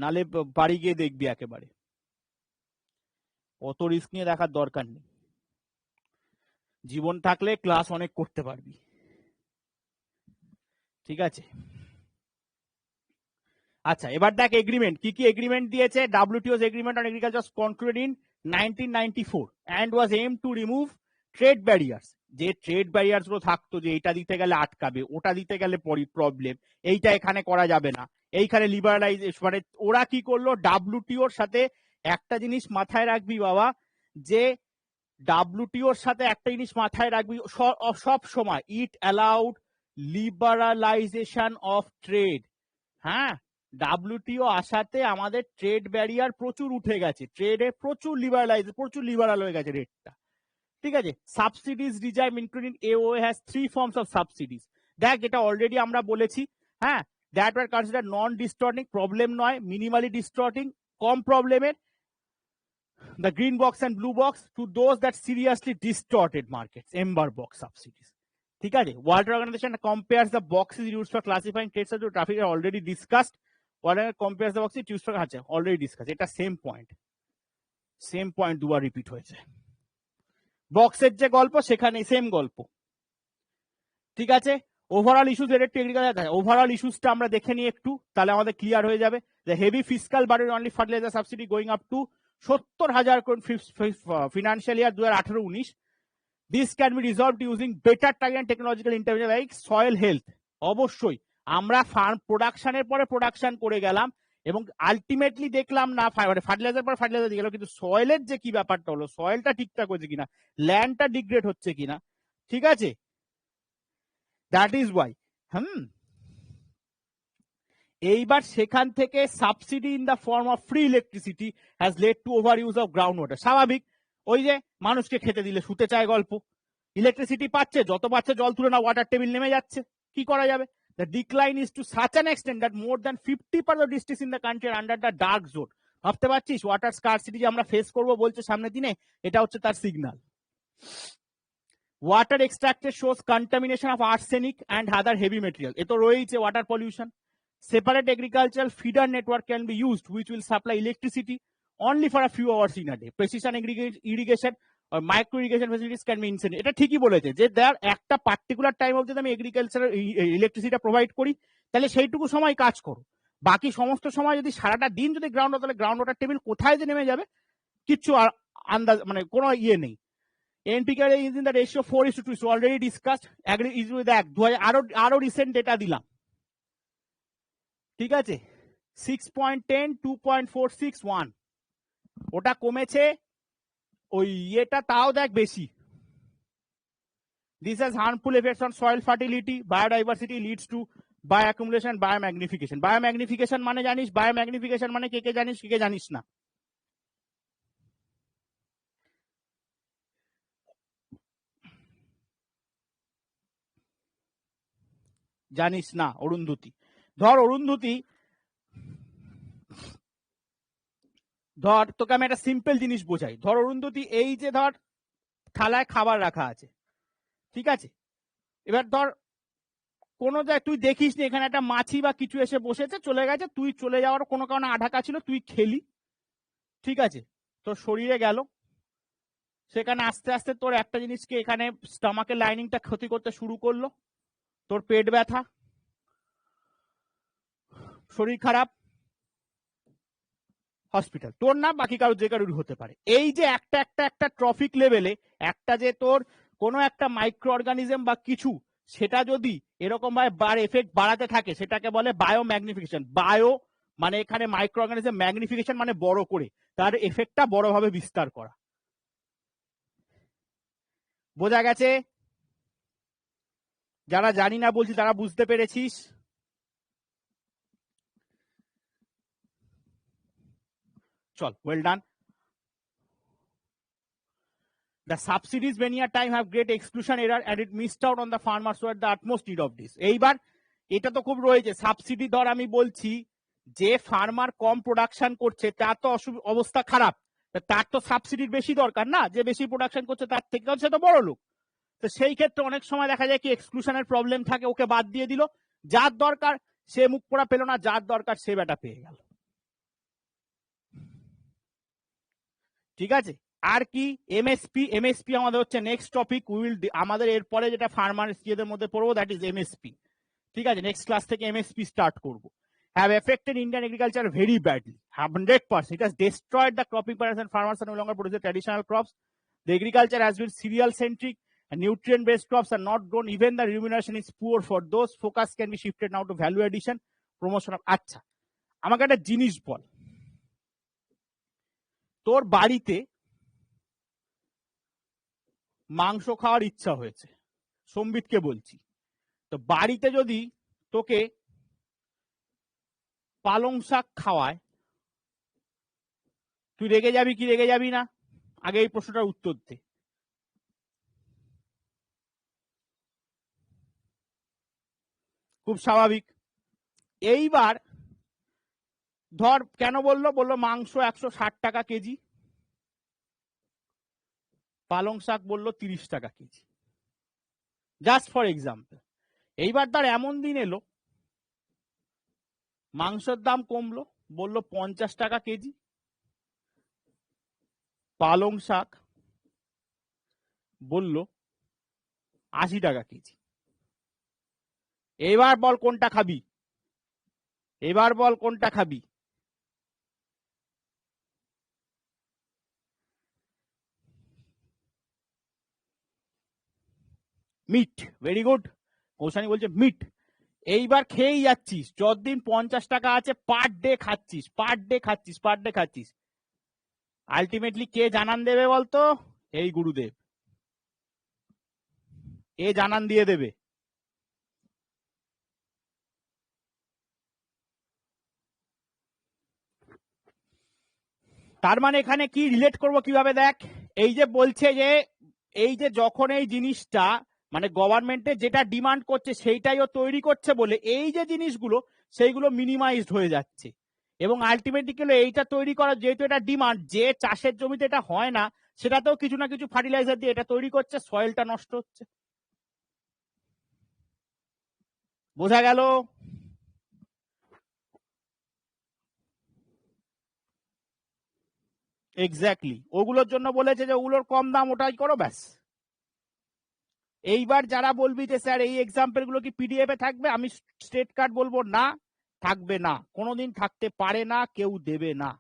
নালে বাড়ি গিয়ে দেখবি একেবারে, অত রিস্ক নিয়ে দেখার দরকার নেই। জীবন থাকলে ক্লাস অনেক করতে পারবি, ঠিক আছে? আচ্ছা, এবার দেখ এগ্রিমেন্ট কি কি এগ্রিমেন্ট দিয়েছে। WTO's agreement on agriculture concluded in 1994 and was aimed to remove trade barriers। যে ট্রেড ব্যারিয়ার্স গুলো থাকতো, যে এইটা দিতে গেলে আটকাবে, ওটা দিতে গেলে প্রবলেম, এইটা এখানে করা যাবে না, এইখানে লিবারালাইজেশন, মানে ওরা কি করলো, WTOর সাথে একটা জিনিস মাথায় রাখবি বাবা, যে WTOর সাথে একটা জিনিস মাথায় রাখবি সব সময়, ইট অ্যালাউড লিবারালাইজেশন অফ ট্রেড। হ্যাঁ, WTO আসাতে আমাদের ট্রেড ব্যারিয়ার প্রচুর উঠে গেছে, ট্রেডে প্রচুর লিবারাল হয়ে গেছে রেটটা, ঠিক আছে? Subsidies regime including AOA has 3 forms of subsidies. দেখ, যেটা অলরেডি আমরা বলেছি, হ্যাঁ, that were consider non distorting, problem নয়, মিনিমালি ডিস্টর্টিং, কম প্রবলেমের, the green box and blue box, to those that seriously distorted markets, amber box subsidies, ঠিক আছে? World organization compares the boxes used for classifying trades of traffic, already discussed. World compares the boxes used for, আচ্ছা already discuss, এটা same point দুবার repeat হয়েছে। বক্সের যে গল্প সেখানে সেম গল্প, ঠিক আছে? Overall issues related to agriculture, overall ইস্যুসটা আমরা দেখে নিই একটু, তাহলে আমাদের ক্লিয়ার হয়ে যাবে। The heavy fiscal burden only fertilizer subsidy going up to 70,000 কোটি financial year 2018-19। This can be resolved using better target technological intervention like soil health. অবশ্যই আমরা ফার্ম প্রোডাকশনের পরে প্রোডাকশন করে গেলাম, এবং আলটিমেটলি দেখলাম না ফার্টিলাইজার পর ফার্টিলাইজার দিয়ে গেল, কিন্তু সয়েলের যে কি ব্যাপারটা হলো, সয়েলটা ঠিকঠাক হচ্ছে কিনা, ল্যান্ডটা ডিগ্রেড হচ্ছে কিনা, ঠিক আছে? That is why. এইবার সেখান থেকে subsidy in the form of free electricity has led to overuse of ground water. স্বাভাবিক, ওই যে মানুষকে খেতে দিলে শুতে চায় গল্প, ইলেকট্রিসিটি পাচ্ছে, যত পাচ্ছে জল তুলে না, ওয়াটার টেবিল নেমে যাচ্ছে, কি করা যাবে? The decline is to such an extent that more than 50% of districts in the country are under the dark zone। ভাবতে পারছিস ওয়াটার স্কারসিটি যে আমরা ফেস করবো বলছে সামনের দিনে, এটা হচ্ছে তার signal. Water extracted shows contamination of arsenic and other heavy material, এ তো রয়েছে water pollution. Separate agricultural feeder network can be used which will supply electricity only for a few hours in a day। Precision irrigation or micro irrigation facilities can be incentive। এটা ঠিকই বলেছে যে দেয়ার একটা particular time of যদি আমি agricultural electricity provide করি, তাহলে সেইটুকু সময় কাজ করো, বাকি সমস্ত সময় যদি সারাটা দিন যদি গ্রাউন্ড ওয়াটার, তাহলে গ্রাউন্ড ওয়াটার টেবিল কোথায় যে নেমে যাবে কিচ্ছু আন্দাজ, মানে কোনো ইয়ে নেই। NPK is in the ratio 4:2, already discussed. দেখ আরো রিসেন্ট ডেটা দিলাম, ঠিক আছে? 6.10, 2.461, ওটা কমেছে, ওই ইয়েটা তাও দেখ বেশি। This has harmful effects on soil fertility, biodiversity, leads to bioaccumulation, biomagnification। Biomagnification মানে জানিস? Biomagnification মানে কে কে জানিস, কে কে জানিস না? জানিস না অরুন্ধতি? ধর অরুন্ধতি, ধর তোকে আমি একটা সিম্পল জিনিস বোঝাই। ধর অরুন্ধতি, এই যে ধর থালায় খাবার রাখা আছে, ঠিক আছে? এবার ধর কোনো যায় তুই দেখিস নি এখানে একটা মাছি বা কিছু এসে বসেছে, চলে গেছে, তুই চলে যাওয়ার কোনো কারণে আঢাকা ছিল, তুই খেলি, ঠিক আছে? তোর শরীরে গেল, সেখানে আস্তে আস্তে তোর একটা জিনিসকে এখানে স্টমাকের লাইনিংটা ক্ষতি করতে শুরু করলো, তোর পেট ব্যথা, শরীর খারাপ, হসপিটাল, তোর না বাকি কারো যে কারোর হতে পারে। এই যে একটা ট্রফিক লেভেলে একটা যে তোর কোনো একটা মাইক্রো অর্গানিজম বা কিছু, সেটা যদি এরকম ভাবে এফেক্ট বাড়াতে থাকে, সেটাকে বলে বায়ো ম্যাগনিফিকেশন। বায়ো মানে এখানে মাইক্রো অর্গানিজম, ম্যাগনিফিকেশন মানে বড় করে তার এফেক্টটা বড়ভাবে বিস্তার করা। বোঝা গেছে? যারা জানি না বলছি তারা বুঝতে পেরেছিস? চল, well done. The subsidies many a time have great exclusion error and it missed out on the farmers who are the utmost need of this. এইবার এটা তো খুব রয়েছে, সাবসিডি ধর আমি বলছি যে ফার্মার কম প্রোডাকশন করছে তার তো অবস্থা খারাপ, তার তো সাবসিডির বেশি দরকার না, যে বেশি প্রোডাকশন করছে তার থেকে সে তো বড় লোক। তো সেই ক্ষেত্রে অনেক সময় দেখা যায় কি এক্সক্লুশনের প্রবলেম থাকে, ওকে বাদ দিয়ে দিল, যার দরকার সে মুখ পোড়া পেল না, যার দরকার সে বেটা পেয়ে গেল। ঠিক আছে, আর কি এমএসপি, এমএসপি আমাদের হচ্ছে নেক্সট টপিক, উইল আমাদের এরপরে যেটা ফার্মার ইয়েদের মধ্যে পড়বো দ্যাট ইজ এমএসপি। ঠিক আছে, নেক্সট ক্লাস থেকে এমএসপি স্টার্ট করব। Have affected Indian agriculture very badly, 100%. It has destroyed the cropping patterns and farmers are no longer producing traditional crops. The agriculture has been cereal centric and nutrient based crops are not grown. Even the remuneration is poor for those. Focus can be shifted now to value addition, promotion of. আচ্ছা, আমাকে একটা জিনিস বল, তোর বাড়িতে মাংস খাওয়ার ইচ্ছা হয়েছে, সম্বিতকে বলছি, তো বাড়িতে যদি তোকে পালং শাক খাওয়ায় তুই রেগে যাবি কি রেগে যাবি না? আগে এই প্রশ্নটার উত্তর দে। খুব স্বাভাবিক। এইবার ধর কেন বললো, মাংস 160 টাকা কেজি, পালং শাক বললো 30 টাকা কেজি, জাস্ট ফর এক্সাম্পল। এইবার ধর এমন দিন এলো মাংসের দাম কমলো, বললো 50 টাকা কেজি, পালং শাক বললো 80 টাকা কেজি। এবার বল কোনটা খাবি, এবার বল কোনটা খাবি? মিট, ভেরি গুড, কৌশানী বলছে মিট। এইবার খেয়েই যাচ্ছিস, যতদিন 50 টাকা আছে পার ডে খাচ্ছিস, পার ডে খাচ্ছিস, পার ডে খাচ্ছিস। আলটিমেটলি কে জানান দেবে বলতো? এই গুরুদেব, এ জানান দিয়ে দেবে। তার মানে এখানে কি রিলেট করব কিভাবে, দেখ এই যে বলছে যে এই যে যখন এই জিনিসটা মানে গভর্নমেন্টে যেটা ডিমান্ড করছে সেইটাই ও তৈরি করছে বলে এই যে জিনিসগুলো সেইগুলো মিনিমাইজড হয়ে যাচ্ছে, এবং আলটিমেটলি কি হলো এইটা তৈরি করা, যেহেতু এটা ডিমান্ড, যে চাষের জমিতে এটা হয় না সেটাতেও কিছু না কিছু ফার্টিলাইজার দিয়ে এটা তৈরি করছে, সয়েলটা নষ্ট হচ্ছে। বোঝা গেল? এক্স্যাক্টলি, ওগুলোর জন্য বলেছে যে ওগুলোর কম দাম, ওটাই করো ব্যাস। এইবার যারা বলবি যে স্যার এই এক্সাম্পল গুলো কি পিডিএফ এ থাকবে, আমি স্টেট কার্ড বলবো না, থাকবে না, কোনোদিন থাকতে পারে না, কেউ দেবে না।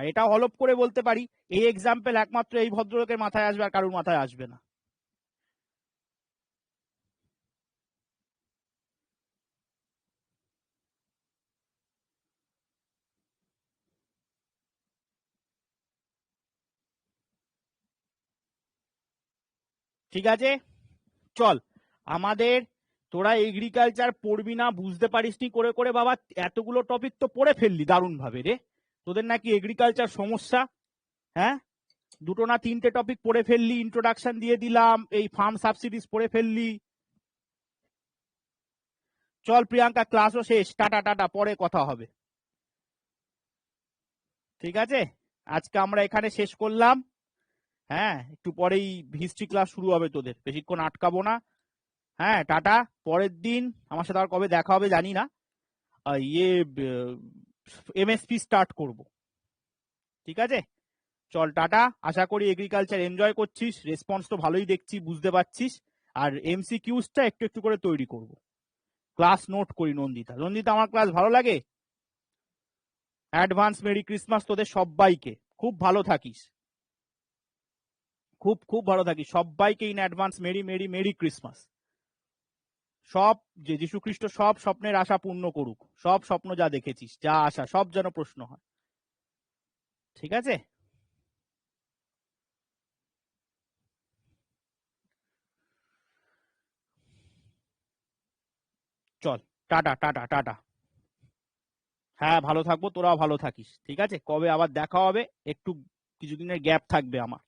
এটা হলপ করে বলতে পারি, এই এক্সাম্পল একমাত্র এই ভদ্রলোকের মাথায় আসবে, আর কারোর মাথায় আসবে না। ঠিক আছে, চল আমাদের, তোরা এগ্রিকালচার পড়বি না বুঝতে পারিসনি করে করে বাবা, এতগুলো টপিক তো পড়ে ফেললি দারুণ ভাবে রে। তোদের নাকি এগ্রিকালচার সমস্যা? হ্যাঁ, দুটো না তিনটে টপিক পড়ে ফেললি, ইন্ট্রোডাকশন দিয়ে দিলাম, এই ফার্ম সাবসিডিজ পড়ে ফেললি। চল প্রিয়াঙ্কা, ক্লাসও শেষ, টাটা টাটা, পরে কথা হবে। ঠিক আছে, আজকে আমরা এখানে শেষ করলাম। হ্যাঁ, একটু পরেই হিস্ট্রি ক্লাস শুরু হবে, তোদের বেশিক্ষণ আটকাবো না। হ্যাঁ, টাটা। পরের দিন আমার সাথে আর কবে দেখা হবে জানি না, ইয়ে এমএসপি স্টার্ট করব। ঠিক আছে, চল টাটা। আশা করি এগ্রিকালচার এনজয় করছিস, রেসপন্স তো ভালোই দেখছি, বুঝতে পারছিস। আর এমসিকিউসটা একটু একটু করে তৈরি করব, ক্লাস নোট করি। নন্দিতা, নন্দিতা আমার ক্লাস ভালো লাগে? অ্যাডভান্স মেরি ক্রিসমাস তোদের সবাইকে, খুব ভালো থাকিস, খুব খুব ভালো থাকিস সবাইকে, in advance merry merry merry Christmas. সব যে যীশু খ্রিস্ট সব স্বপ্নের আশা পূর্ণ করুক, সব স্বপ্ন যা দেখেছিস, যা আশা, সব যেন প্রশ্ন হয়। ঠিক আছে। চল, টাটা টাটা টাটা। হ্যাঁ, ভালো থাকবো, তোরাও ভালো থাকিস, ঠিক আছে? কবে আবার দেখা হবে, একটু কিছুদিনের গ্যাপ থাকবে আমার।